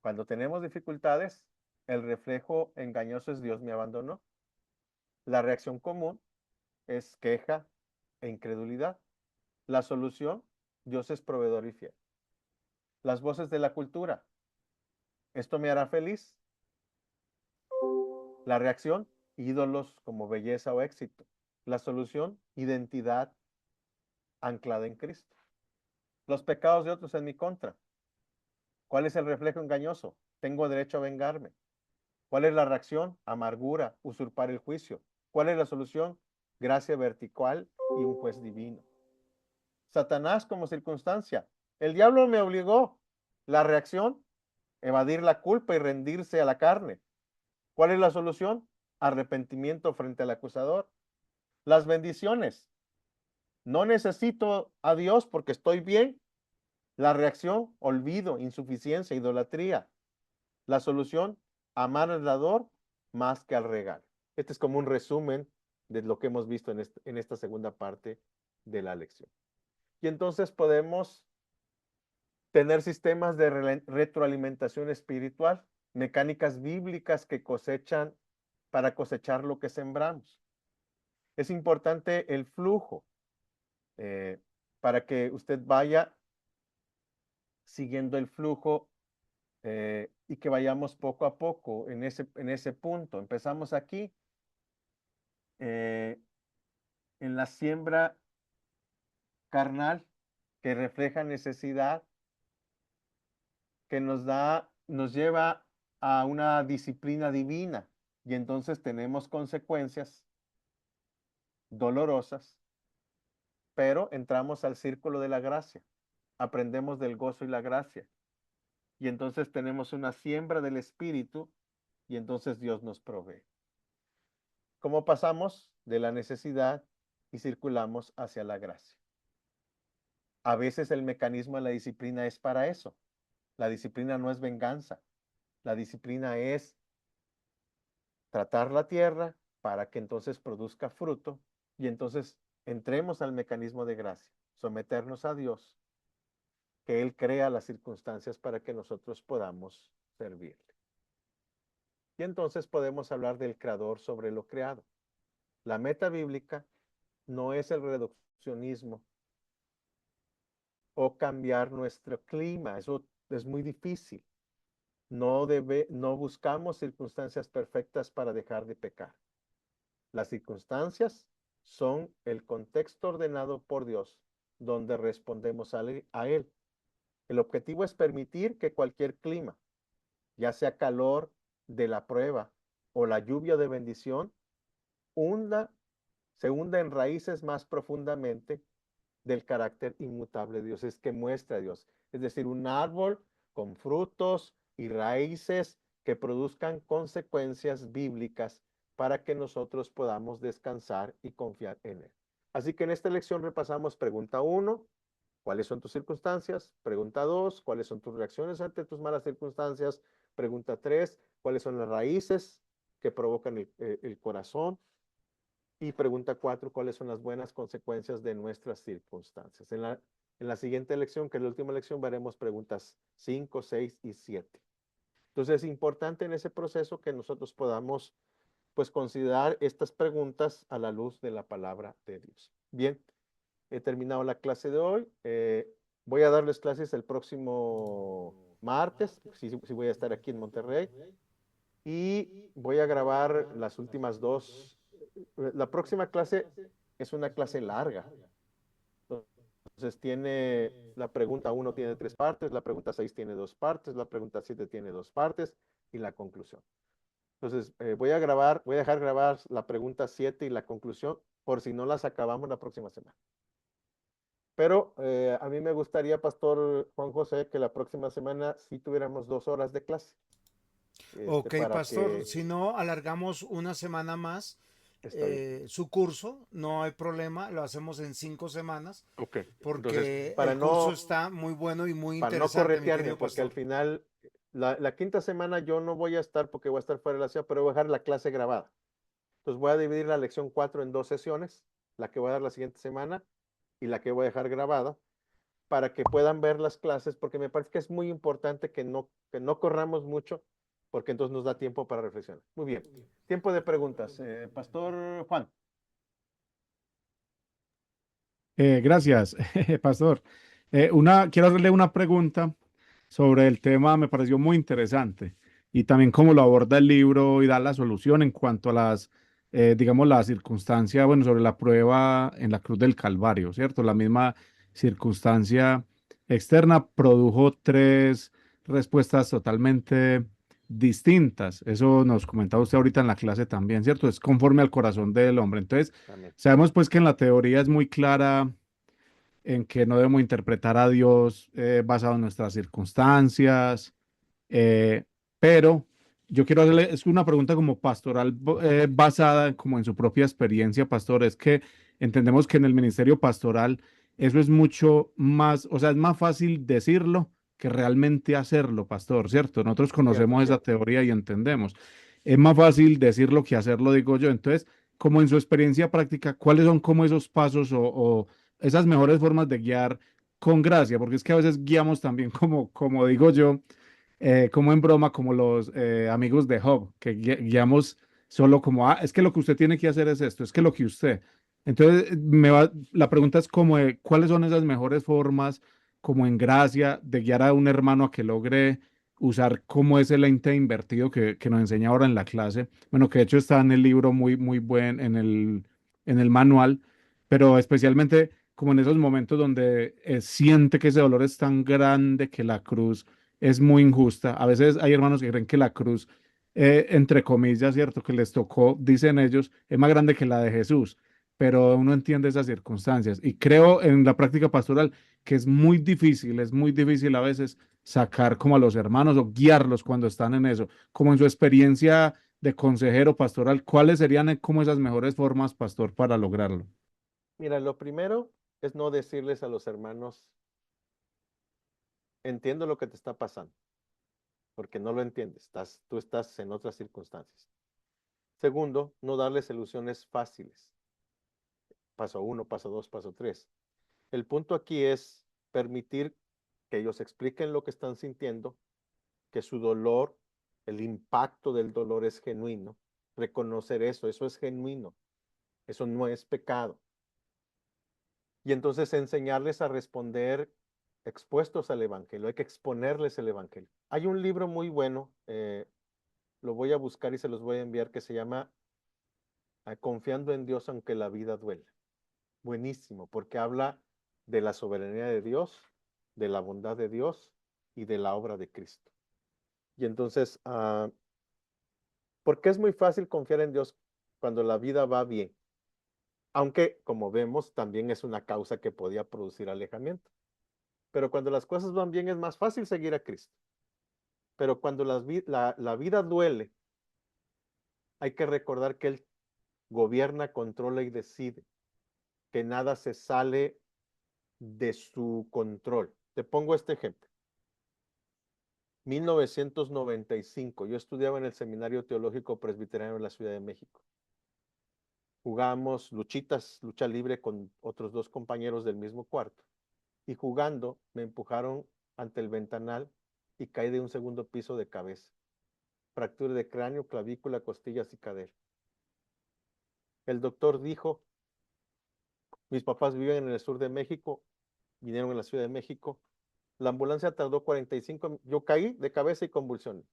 C: Cuando tenemos dificultades, el reflejo engañoso es Dios me abandonó. La reacción común es queja e incredulidad. La solución, Dios es proveedor y fiel. Las voces de la cultura. ¿Esto me hará feliz? La reacción, ídolos como belleza o éxito. La solución, identidad anclada en Cristo. Los pecados de otros en mi contra. ¿Cuál es el reflejo engañoso? Tengo derecho a vengarme. ¿Cuál es la reacción? Amargura, usurpar el juicio. ¿Cuál es la solución? Gracia vertical y un juez divino. Satanás como circunstancia. El diablo me obligó. La reacción, evadir la culpa y rendirse a la carne. ¿Cuál es la solución? Arrepentimiento frente al acusador. Las bendiciones. No necesito a Dios porque estoy bien. La reacción, olvido, insuficiencia, idolatría. La solución, amar al dador más que al regalo. Este es como un resumen de lo que hemos visto en esta segunda parte de la lección. Y entonces podemos tener sistemas de retroalimentación espiritual, mecánicas bíblicas que cosechan para cosechar lo que sembramos. Es importante el flujo para que usted vaya siguiendo el flujo y que vayamos poco a poco en ese punto. Empezamos aquí en la siembra carnal que refleja necesidad, que nos lleva a una disciplina divina y entonces tenemos consecuencias dolorosas, pero entramos al círculo de la gracia, aprendemos del gozo y la gracia y entonces tenemos una siembra del espíritu y entonces Dios nos provee. ¿Cómo pasamos de la necesidad y circulamos hacia la gracia? A veces el mecanismo de la disciplina es para eso. La disciplina no es venganza. La disciplina es tratar la tierra para que entonces produzca fruto y entonces entremos al mecanismo de gracia, someternos a Dios, que Él crea las circunstancias para que nosotros podamos servirle. Y entonces podemos hablar del creador sobre lo creado. La meta bíblica no es el reduccionismo o cambiar nuestro clima. Eso es muy difícil. No buscamos circunstancias perfectas para dejar de pecar. Las circunstancias son el contexto ordenado por Dios donde respondemos a Él. El objetivo es permitir que cualquier clima, ya sea calor de la prueba o la lluvia de bendición, se hunda en raíces más profundamente del carácter inmutable de Dios, es que muestra a Dios. Es decir, un árbol con frutos y raíces que produzcan consecuencias bíblicas para que nosotros podamos descansar y confiar en Él. Así que en esta lección repasamos pregunta 1, ¿Cuáles son tus circunstancias? Pregunta 2, ¿cuáles son tus reacciones ante tus malas circunstancias? Pregunta 3, ¿cuáles son las raíces que provocan el corazón? Y pregunta 4, ¿cuáles son las buenas consecuencias de nuestras circunstancias? En la siguiente lección, que es la última lección, veremos preguntas 5, 6 y 7. Entonces es importante en ese proceso que nosotros podamos pues considerar estas preguntas a la luz de la palabra de Dios. Bien, he terminado la clase de hoy. Voy a darles clases el próximo martes, si voy a estar aquí en Monterrey. Y voy a grabar las últimas dos. La próxima clase es una clase larga. Entonces tiene, la pregunta 1 tiene 3 partes, la pregunta 6 tiene 2 partes, la pregunta 7 tiene 2 partes y la conclusión. Entonces voy a dejar grabar la pregunta 7 y la conclusión por si no las acabamos la próxima semana. Pero a mí me gustaría, Pastor Juan José, que la próxima semana sí tuviéramos 2 horas de clase.
B: Ok,
C: Para
B: pastor,
C: que
B: si no, alargamos una semana más
C: está bien.
B: su curso, no hay problema, lo hacemos en 5 semanas,
C: Ok. Entonces,
B: porque el curso está muy bueno y muy
C: para no
B: interesante, mi
C: corretearme,
B: querido
C: porque al
B: pastor.
C: final, la quinta semana yo no voy a estar porque voy a estar fuera de la ciudad, pero voy a dejar la clase grabada. Entonces voy a dividir la lección 4 en 2 sesiones, la que voy a dar la siguiente semana y la que voy a dejar grabada, para que puedan ver las clases, porque me parece que es muy importante que no corramos mucho, porque entonces nos da tiempo para reflexionar. Muy bien. Tiempo de preguntas. Pastor Juan.
A: Gracias, pastor. Quiero hacerle una pregunta sobre el tema, me pareció muy interesante y también cómo lo aborda el libro y da la solución en cuanto a digamos, la circunstancia, bueno, sobre la prueba en la cruz del Calvario, ¿cierto? La misma circunstancia externa produjo tres respuestas totalmente distintas. Eso nos comentaba usted ahorita en la clase también, ¿cierto? Es conforme al corazón del hombre. Entonces,
C: Amén.
A: sabemos pues que en la teoría es muy clara en que no debemos interpretar a Dios basado en nuestras circunstancias, eh, pero yo quiero hacerle es una pregunta como pastoral basada como en su propia experiencia, pastor. Es que entendemos que en el ministerio pastoral eso es mucho más, o sea, es más fácil decirlo que realmente hacerlo, pastor, ¿cierto? Nosotros
C: Cierto,
A: conocemos esa
C: cierto.
A: teoría y entendemos. Es más fácil decirlo que hacerlo, digo yo. Entonces, como en su experiencia práctica, ¿cuáles son como esos pasos o esas mejores formas de guiar con gracia? Porque es que a veces guiamos también como digo yo, como en broma, como los amigos de Job, que guiamos solo como, es que lo que usted tiene que hacer es esto, es que lo que usted. Entonces, la pregunta es como, ¿cuáles son esas mejores formas, como en gracia, de guiar a un hermano a que logre usar como ese lente invertido que nos enseña ahora en la clase? Bueno, que de hecho está en el libro muy, muy buen, en el manual, pero especialmente como en esos momentos donde siente que ese dolor es tan grande que la cruz es muy injusta. A veces hay hermanos que creen que la cruz, entre comillas, ¿cierto? Que les tocó, dicen ellos, es más grande que la de Jesús, pero uno entiende esas circunstancias. Y creo en la práctica pastoral que es muy difícil a veces sacar como a los hermanos o guiarlos cuando están en eso. Como en su experiencia de consejero pastoral, ¿cuáles serían como esas mejores formas, pastor, para lograrlo?
C: Mira, lo primero es no decirles a los hermanos, entiendo lo que te está pasando, porque no lo entiendes, tú estás en otras circunstancias. Segundo, no darles soluciones fáciles. Paso 1, paso 2, paso 3. El punto aquí es permitir que ellos expliquen lo que están sintiendo, que su dolor, el impacto del dolor es genuino. Reconocer eso es genuino, eso no es pecado. Y entonces enseñarles a responder expuestos al Evangelio, hay que exponerles el Evangelio. Hay un libro muy bueno, lo voy a buscar y se los voy a enviar, que se llama Confiando en Dios aunque la vida duela. Buenísimo, porque habla de la soberanía de Dios, de la bondad de Dios y de la obra de Cristo. Y entonces, porque es muy fácil confiar en Dios cuando la vida va bien, aunque como vemos también es una causa que podía producir alejamiento. Pero cuando las cosas van bien es más fácil seguir a Cristo. Pero cuando la vida duele, hay que recordar que Él gobierna, controla y decide, que nada se sale de su control. Te pongo este ejemplo. 1995, yo estudiaba en el Seminario Teológico Presbiteriano de la Ciudad de México. Jugamos luchitas, lucha libre con otros dos compañeros del mismo cuarto. Y jugando me empujaron ante el ventanal y caí de un segundo piso de cabeza. Fractura de cráneo, clavícula, costillas y cadera. El doctor dijo, mis papás viven en el sur de México, vinieron a la Ciudad de México. La ambulancia tardó 45, yo caí de cabeza y convulsiones.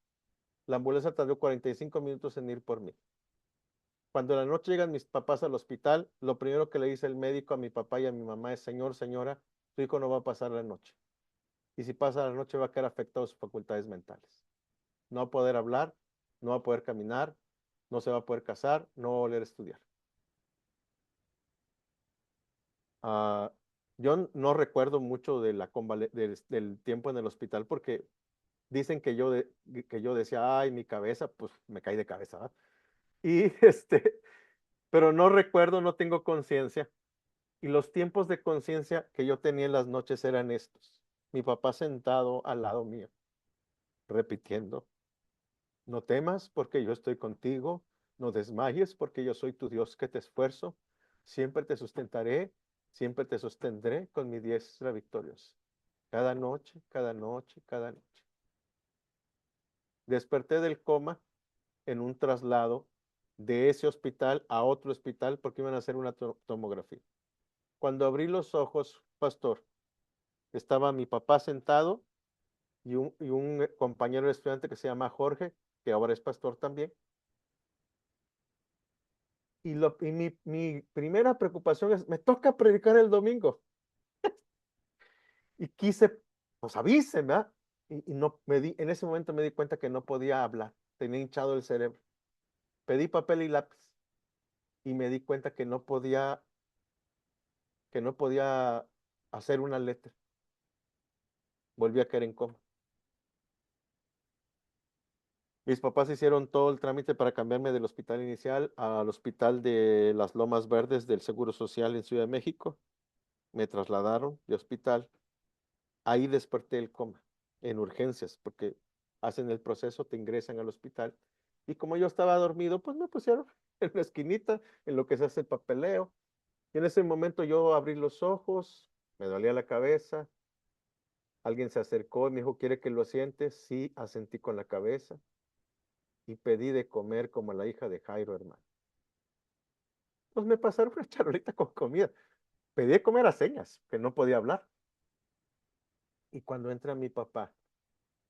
C: La ambulancia tardó 45 minutos en ir por mí. Cuando a la noche llegan mis papás al hospital, lo primero que le dice el médico a mi papá y a mi mamá es, señor, señora, su hijo no va a pasar la noche. Y si pasa la noche va a quedar afectado sus facultades mentales. No va a poder hablar, no va a poder caminar, no se va a poder casar, no va a volver a estudiar. Ah, yo no recuerdo mucho de del tiempo en el hospital porque dicen que yo decía, ay, mi cabeza, pues me caí de cabeza, ¿verdad? Y pero no recuerdo, no tengo conciencia. Y los tiempos de conciencia que yo tenía en las noches eran estos. Mi papá sentado al lado mío, repitiendo, no temas porque yo estoy contigo, no desmayes porque yo soy tu Dios que te esfuerzo, siempre te sustentaré, siempre te sostendré con mi diestra victoriosa. Cada noche, cada noche, cada noche. Desperté del coma en un traslado de ese hospital a otro hospital porque iban a hacer una tomografía. Cuando abrí los ojos, pastor, estaba mi papá sentado y un compañero de estudiante que se llama Jorge, que ahora es pastor también. Y mi primera preocupación es, me toca predicar el domingo. Y quise, pues avíseme, ¿verdad? Y no, en ese momento me di cuenta que no podía hablar, tenía hinchado el cerebro. Pedí papel y lápiz y me di cuenta que no podía hacer una letra. Volví a caer en coma. Mis papás hicieron todo el trámite para cambiarme del hospital inicial al hospital de las Lomas Verdes del Seguro Social en Ciudad de México. Me trasladaron de hospital. Ahí desperté el coma, en urgencias, porque hacen el proceso, te ingresan al hospital. Y como yo estaba dormido, pues me pusieron en la esquinita, en lo que se hace el papeleo. Y en ese momento yo abrí los ojos, me dolía la cabeza. Alguien se acercó y me dijo, ¿quiere que lo asiente? Sí, asentí con la cabeza. Y pedí de comer como la hija de Jairo, hermano. Pues me pasaron una charolita con comida. Pedí de comer a señas, que no podía hablar. Y cuando entra mi papá,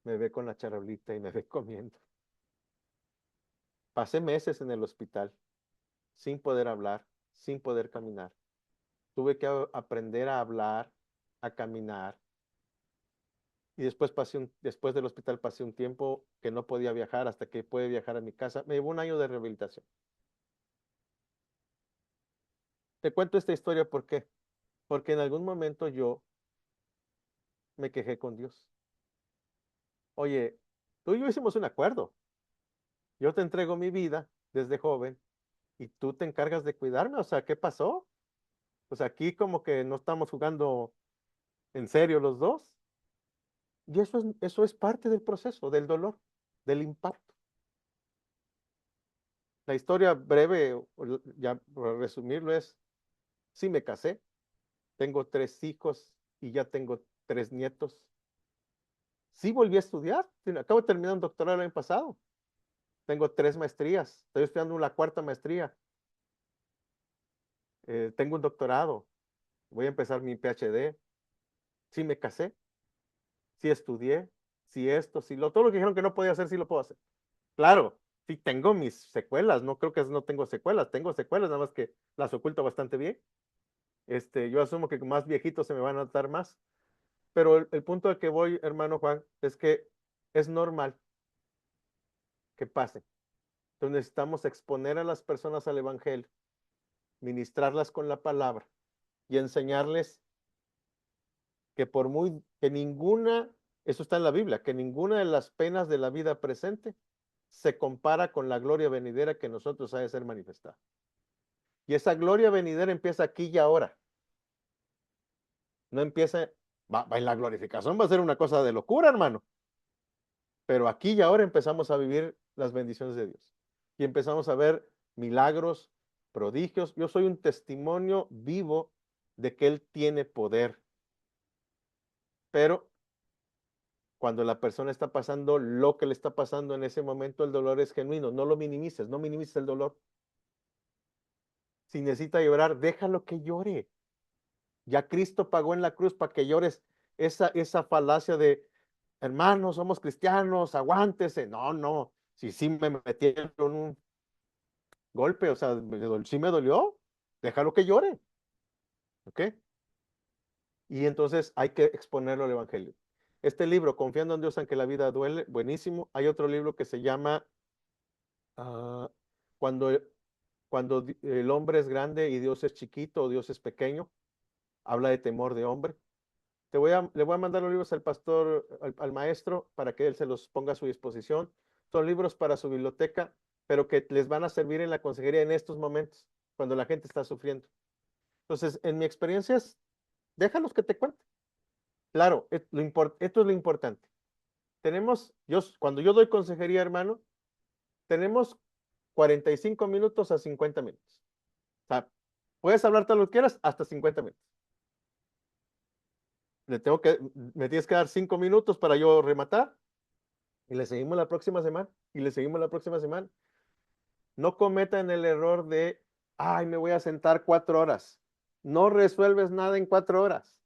C: me ve con la charolita y me ve comiendo. Pasé meses en el hospital, sin poder hablar, sin poder caminar. Tuve que aprender a hablar, a caminar. Y después del hospital pasé un tiempo que no podía viajar hasta que pude viajar a mi casa. Me llevó un año de rehabilitación. Te cuento esta historia, ¿por qué? Porque en algún momento yo me quejé con Dios. Oye, tú y yo hicimos un acuerdo. Yo te entrego mi vida desde joven y tú te encargas de cuidarme. O sea, ¿qué pasó? Pues aquí como que no estamos jugando en serio los dos. Y eso es parte del proceso, del dolor, del impacto. La historia breve, ya para resumirlo, es, sí me casé, tengo 3 hijos y ya tengo 3 nietos. Sí volví a estudiar, acabo de terminar un doctorado el año pasado. Tengo 3 maestrías, estoy estudiando la 4ª maestría. Tengo un doctorado, voy a empezar mi PhD. Sí me casé, sí estudié, sí esto, sí lo, todo lo que dijeron que no podía hacer, sí lo puedo hacer. Claro, sí tengo mis secuelas, no creo que no tengo secuelas, nada más que las oculto bastante bien. Yo asumo que más viejitos se me van a notar más, pero el punto al que voy, hermano Juan, es que es normal que pase. Entonces necesitamos exponer a las personas al evangelio, ministrarlas con la palabra y enseñarles que que ninguna, eso está en la Biblia, que ninguna de las penas de la vida presente se compara con la gloria venidera que nosotros ha de ser manifestada. Y esa gloria venidera empieza aquí y ahora. no empieza, en la glorificación va a ser una cosa de locura, hermano. Pero aquí y ahora empezamos a vivir las bendiciones de Dios. Y empezamos a ver milagros, prodigios. Yo soy un testimonio vivo de que Él tiene poder. Pero cuando la persona está pasando lo que le está pasando en ese momento, el dolor es genuino. No lo minimices, no minimices el dolor. Si necesita llorar, déjalo que llore. Ya Cristo pagó en la cruz para que llores esa falacia de, hermanos, somos cristianos, aguántese. No, no. Si sí me metieron un golpe, o sea, sí me dolió, déjalo que llore. ¿Ok? Y entonces hay que exponerlo al Evangelio. Este libro, Confiando en Dios aunque la vida duele, buenísimo. Hay otro libro que se llama uh, Cuando, cuando el hombre es grande y Dios es chiquito o Dios es pequeño. Habla de temor de hombre. Le voy a mandar los libros al pastor, al maestro, para que él se los ponga a su disposición. Son libros para su biblioteca, pero que les van a servir en la consejería en estos momentos, cuando la gente está sufriendo. Entonces, en mi experiencia, déjalos que te cuenten. Claro, esto es lo importante. Cuando yo doy consejería, hermano, tenemos 45 minutos a 50 minutos. O sea, puedes hablar todo lo que quieras hasta 50 minutos. Me tienes que dar 5 minutos para yo rematar y le seguimos la próxima semana y le seguimos la próxima semana. No cometan el error de, ay, me voy a sentar 4 horas. No resuelves nada en 4 horas.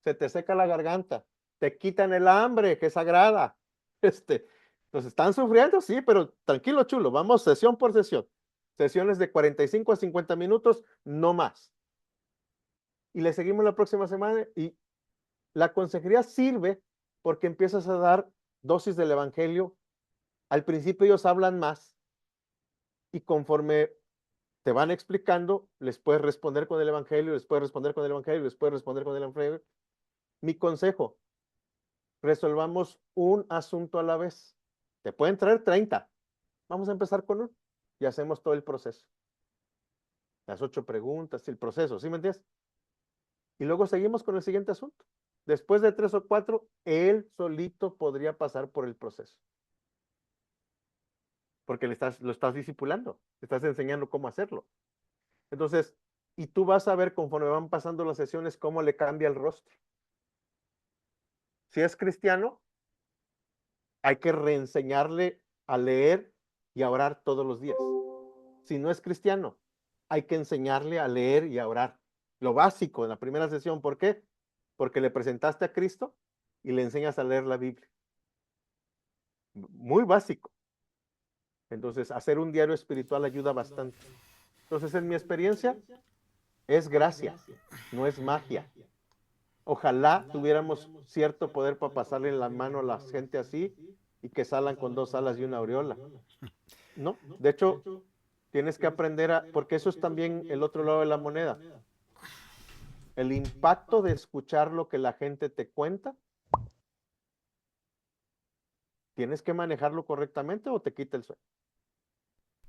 C: Se te seca la garganta, te quitan el hambre que es sagrada. Entonces están sufriendo, sí, pero tranquilo, chulo, vamos sesión por sesión. Sesiones de 45 a 50 minutos, no más. Y le seguimos la próxima semana y la consejería sirve porque empiezas a dar dosis del evangelio. Al principio ellos hablan más y conforme te van explicando, les puedes responder con el evangelio, les puedes responder con el evangelio, les puedes responder con el evangelio. Mi consejo, resolvamos un asunto a la vez. Te pueden traer 30. Vamos a empezar con uno y hacemos todo el proceso. Las 8 preguntas, el proceso, ¿sí me entiendes? Y luego seguimos con el siguiente asunto. Después de 3 o 4, él solito podría pasar por el proceso. Porque lo estás discipulando, le estás enseñando cómo hacerlo. Entonces, y tú vas a ver conforme van pasando las sesiones cómo le cambia el rostro. Si es cristiano, hay que reenseñarle a leer y a orar todos los días. Si no es cristiano, hay que enseñarle a leer y a orar. Lo básico en la primera sesión, ¿por qué? Porque le presentaste a Cristo y le enseñas a leer la Biblia. Muy básico. Entonces, hacer un diario espiritual ayuda bastante. Entonces, en mi experiencia, es gracia, no es magia. Ojalá tuviéramos cierto poder para pasarle la mano a la gente así y que salgan con 2 alas y una aureola. No, de hecho, tienes que aprender porque eso es también el otro lado de la moneda. El impacto de escuchar lo que la gente te cuenta, tienes que manejarlo correctamente o te quita el sueño.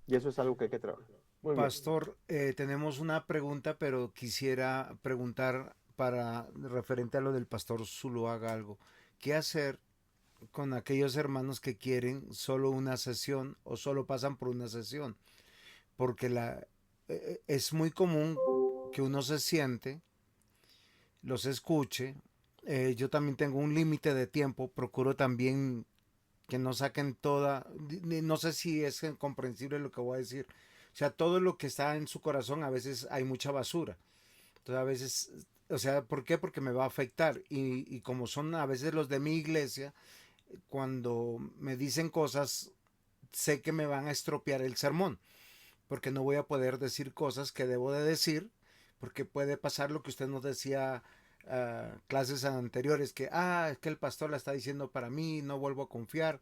C: Y eso es algo que hay que trabajar. Muy bien.
B: Pastor, tenemos una pregunta, pero quisiera preguntar para referente a lo del pastor Zuluaga algo. ¿Qué hacer con aquellos hermanos que quieren solo una sesión o solo pasan por una sesión? Porque es muy común que uno se siente, los escuche. Yo también tengo un límite de tiempo, procuro también que no saquen toda, no sé si es comprensible lo que voy a decir. O sea, todo lo que está en su corazón, a veces hay mucha basura. Entonces, a veces, o sea, ¿por qué? Porque me va a afectar. Y como son a veces los de mi iglesia, cuando me dicen cosas, sé que me van a estropear el sermón, porque no voy a poder decir cosas que debo de decir, porque puede pasar lo que usted nos decía clases anteriores, que, es que el pastor la está diciendo para mí, no vuelvo a confiar,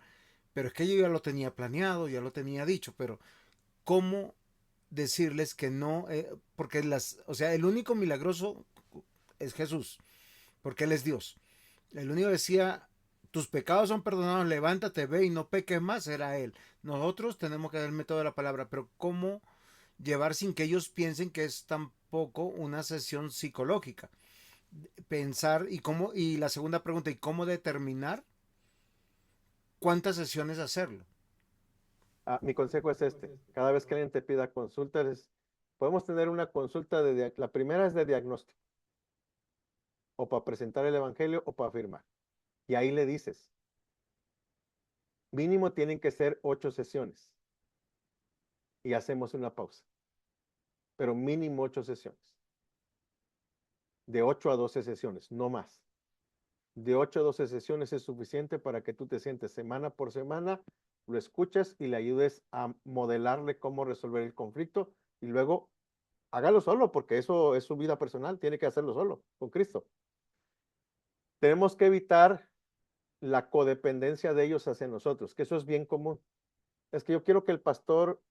B: pero es que yo ya lo tenía planeado, ya lo tenía dicho, pero ¿cómo decirles que no? Porque o sea, el único milagroso es Jesús, porque Él es Dios. El único decía, tus pecados son perdonados, levántate, ve y no peques más, era Él. Nosotros tenemos que dar el método de la palabra, pero ¿cómo llevar sin que ellos piensen que es tampoco una sesión psicológica? pensar y la segunda pregunta, ¿y cómo determinar cuántas sesiones hacerlo?
C: Mi consejo es este. Cada vez que alguien te pida consultas, podemos tener una consulta la primera es de diagnóstico, o para presentar el evangelio o para afirmar. Y ahí le dices, mínimo tienen que ser 8 sesiones. Y hacemos una pausa. Pero mínimo 8 sesiones. De 8 a 12 sesiones, no más. De 8 a 12 sesiones es suficiente para que tú te sientes semana por semana, lo escuches y le ayudes a modelarle cómo resolver el conflicto y luego hágalo solo, porque eso es su vida personal, tiene que hacerlo solo, con Cristo. Tenemos que evitar la codependencia de ellos hacia nosotros, que eso es bien común. Es que yo quiero que el pastor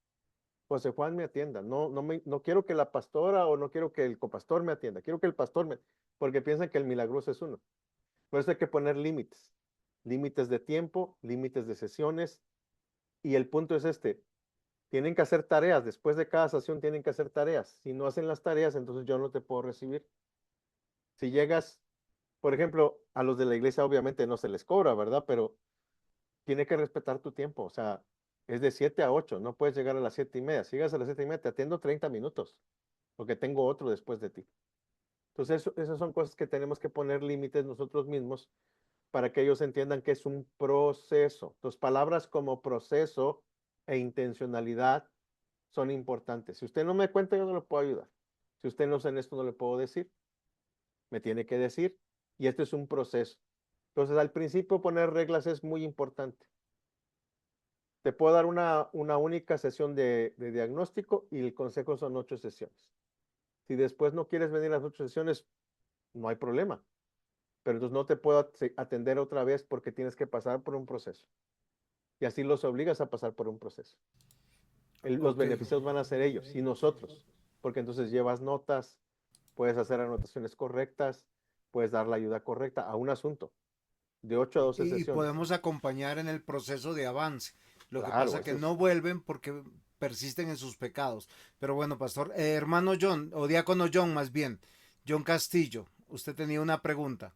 C: José Juan me atienda, no quiero que la pastora o no quiero que el copastor me atienda, quiero que el pastor porque piensan que el milagroso es uno. Por eso hay que poner límites, límites de tiempo, límites de sesiones, y el punto es este, tienen que hacer tareas, después de cada sesión tienen que hacer tareas, si no hacen las tareas, entonces yo no te puedo recibir. Si llegas, por ejemplo, a los de la iglesia obviamente no se les cobra, ¿verdad? Pero tiene que respetar tu tiempo, o sea, es de 7 a 8, no puedes llegar a las 7:30, si llegas a las 7:30 te atiendo 30 minutos, porque tengo otro después de ti. Entonces, esas son cosas que tenemos que poner límites nosotros mismos para que ellos entiendan que es un proceso. Entonces, palabras como proceso e intencionalidad son importantes. Si usted no me cuenta, yo no le puedo ayudar. Si usted no sabe esto, no le puedo decir. Me tiene que decir. Y este es un proceso. Entonces, al principio poner reglas es muy importante. Te puedo dar una única sesión de diagnóstico y el consejo son 8 sesiones. Si después no quieres venir a las 8 sesiones, no hay problema. Pero entonces no te puedo atender otra vez porque tienes que pasar por un proceso. Y así los obligas a pasar por un proceso. Los
B: Ok.
C: beneficios van a ser ellos y nosotros, porque entonces llevas notas, puedes hacer anotaciones correctas, puedes dar la ayuda correcta a un asunto de 8 a 12
B: Y
C: sesiones.
B: podemos acompañar en el proceso de avance. Lo que
C: Claro,
B: pasa que
C: eso
B: no
C: es.
B: vuelven porque persisten en sus pecados. Pero bueno, pastor, hermano John, o diácono John más bien, John Castillo, usted tenía una pregunta.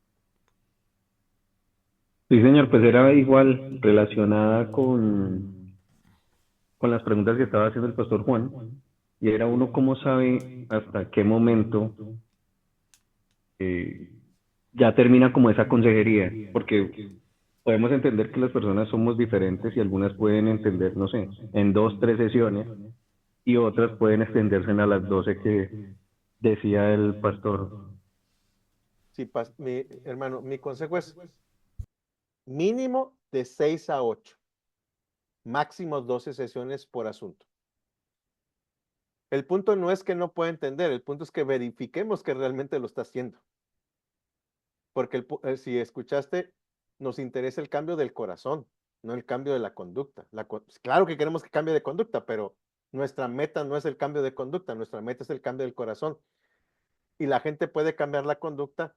D: Sí, señor, pues era igual relacionada con las preguntas que estaba haciendo el pastor Juan, y era uno cómo sabe hasta qué momento eh, ya termina como esa consejería, porque podemos entender que las personas somos diferentes y algunas pueden entender, no sé, en 2, 3 sesiones, y otras pueden extenderse a las 12 que decía el pastor.
C: Sí, hermano, mi consejo es mínimo de 6 a 8, máximo 12 sesiones por asunto. El punto no es que no pueda entender, el punto es que verifiquemos que realmente lo está haciendo. Porque si escuchaste, nos interesa el cambio del corazón, no el cambio de la conducta. Claro que queremos que cambie de conducta, pero nuestra meta no es el cambio de conducta, nuestra meta es el cambio del corazón. Y la gente puede cambiar la conducta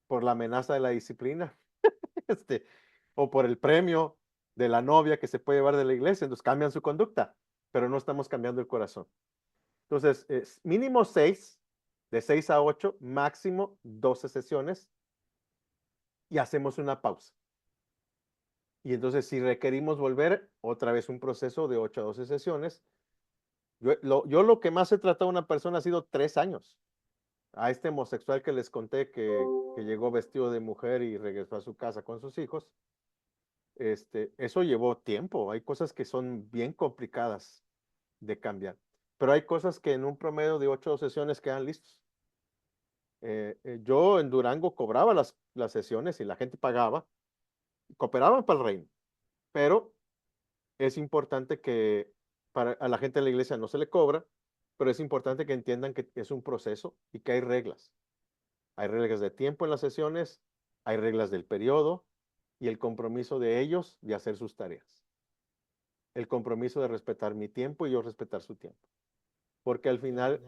C: por la amenaza de la disciplina, este, o por el premio de la novia que se puede llevar de la iglesia, entonces cambian su conducta, pero no estamos cambiando el corazón. Entonces, mínimo 6, de 6 a 8, máximo 12 sesiones y hacemos una pausa. Y entonces, si requerimos volver, otra vez un proceso de 8 a 12 sesiones. Yo lo que más he tratado a una persona ha sido 3 años. A este homosexual que les conté que llegó vestido de mujer y regresó a su casa con sus hijos, eso llevó tiempo. Hay cosas que son bien complicadas de cambiar. Pero hay cosas que en un promedio de 8 sesiones quedan listos. Yo en Durango cobraba las sesiones y la gente pagaba, cooperaban para el reino, pero es importante que a la gente de la iglesia no se le cobra, pero es importante que entiendan que es un proceso y que hay reglas. Hay reglas de tiempo en las sesiones, hay reglas del periodo y el compromiso de ellos de hacer sus tareas. El compromiso de respetar mi tiempo y yo respetar su tiempo. Porque al final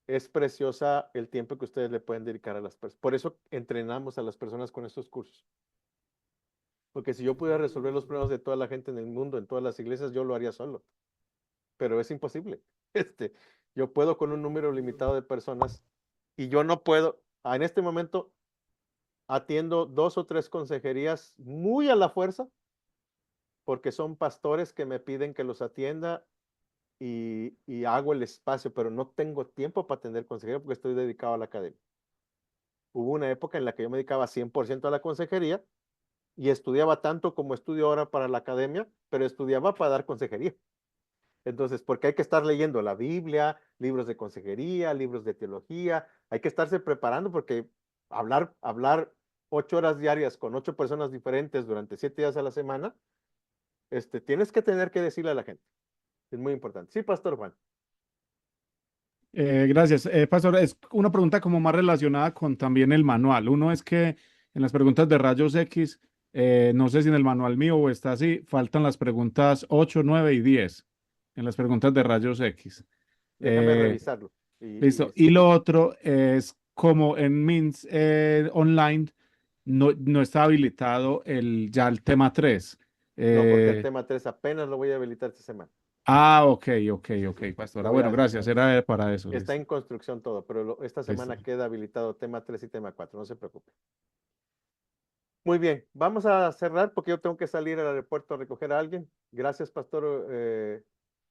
C: es preciosa el tiempo que ustedes le pueden dedicar a las personas. Por eso entrenamos a las personas con estos cursos. Porque si yo pudiera resolver los problemas de toda la gente en el mundo, en todas las iglesias, yo lo haría solo. Pero es imposible. Yo puedo con un número limitado de personas y yo no puedo, en este momento, atiendo 2 o 3 consejerías muy a la fuerza, porque son pastores que me piden que los atienda y hago el espacio, pero no tengo tiempo para atender consejería porque estoy dedicado a la academia. Hubo una época en la que yo me dedicaba 100% a la consejería y estudiaba tanto como estudio ahora para la academia, pero estudiaba para dar consejería. Entonces, porque hay que estar leyendo la Biblia, libros de consejería, libros de teología, hay que estarse preparando porque hablar 8 horas diarias con 8 personas diferentes durante 7 días a la semana, tienes que tener que decirle a la gente. Es muy importante. Sí, Pastor Juan.
A: Gracias. Pastor, es una pregunta como más relacionada con también el manual. Uno es que en las preguntas de rayos X, no sé si en el manual mío o está así, faltan las preguntas 8, 9 y 10 en las preguntas de rayos X.
C: Déjame
A: Eh,
C: revisarlo.
A: Listo. Y lo otro es como en Means Online no está habilitado ya el tema 3.
C: No, porque el tema 3 apenas lo voy a habilitar esta semana.
A: Ok,
C: Lo
A: pastora.
C: voy
A: Bueno,
C: a,
A: gracias. Era para eso.
C: está
A: Listo.
C: en construcción todo, pero esta
A: Listo.
C: semana queda habilitado tema 3 y tema 4. No se preocupe. Muy bien, vamos a cerrar porque yo tengo que salir al aeropuerto a recoger a alguien. Gracias, Pastor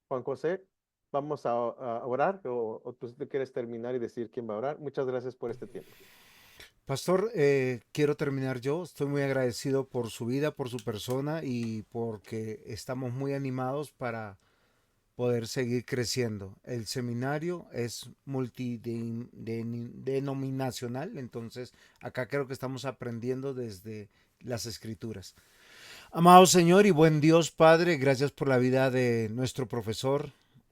C: Juan José. Vamos a orar o tú si tú quieres terminar y decir quién va a orar. Muchas gracias por este tiempo.
B: Pastor, quiero terminar yo. Estoy muy agradecido por su vida, por su persona y porque estamos muy animados para poder seguir creciendo. El seminario es multidenominacional, entonces acá creo que estamos aprendiendo desde las escrituras. Amado Señor y buen Dios Padre, gracias por la vida de nuestro profesor,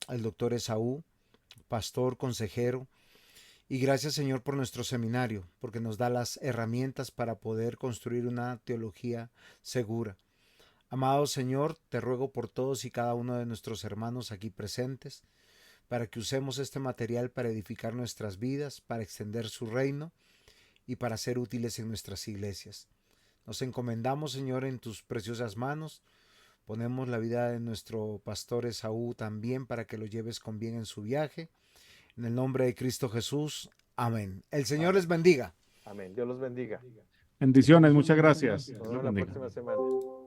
B: el doctor Esaú, pastor, consejero. Y gracias Señor por nuestro seminario, porque nos da las herramientas para poder construir una teología segura. Amado Señor, te ruego por todos y cada uno de nuestros hermanos aquí presentes, para que usemos este material para edificar nuestras vidas, para extender su reino y para ser útiles en nuestras iglesias. Nos encomendamos, Señor, en tus preciosas manos. Ponemos la vida de nuestro pastor Esaú también para que lo lleves con bien en su viaje. En el nombre de Cristo Jesús. Amén. El Señor
C: Amén.
B: les bendiga.
C: Amén. Dios los bendiga.
A: Bendiciones. Muchas gracias.
C: Nos
A: Dios
C: vemos
A: los
C: la
A: bendiga.
C: próxima semana.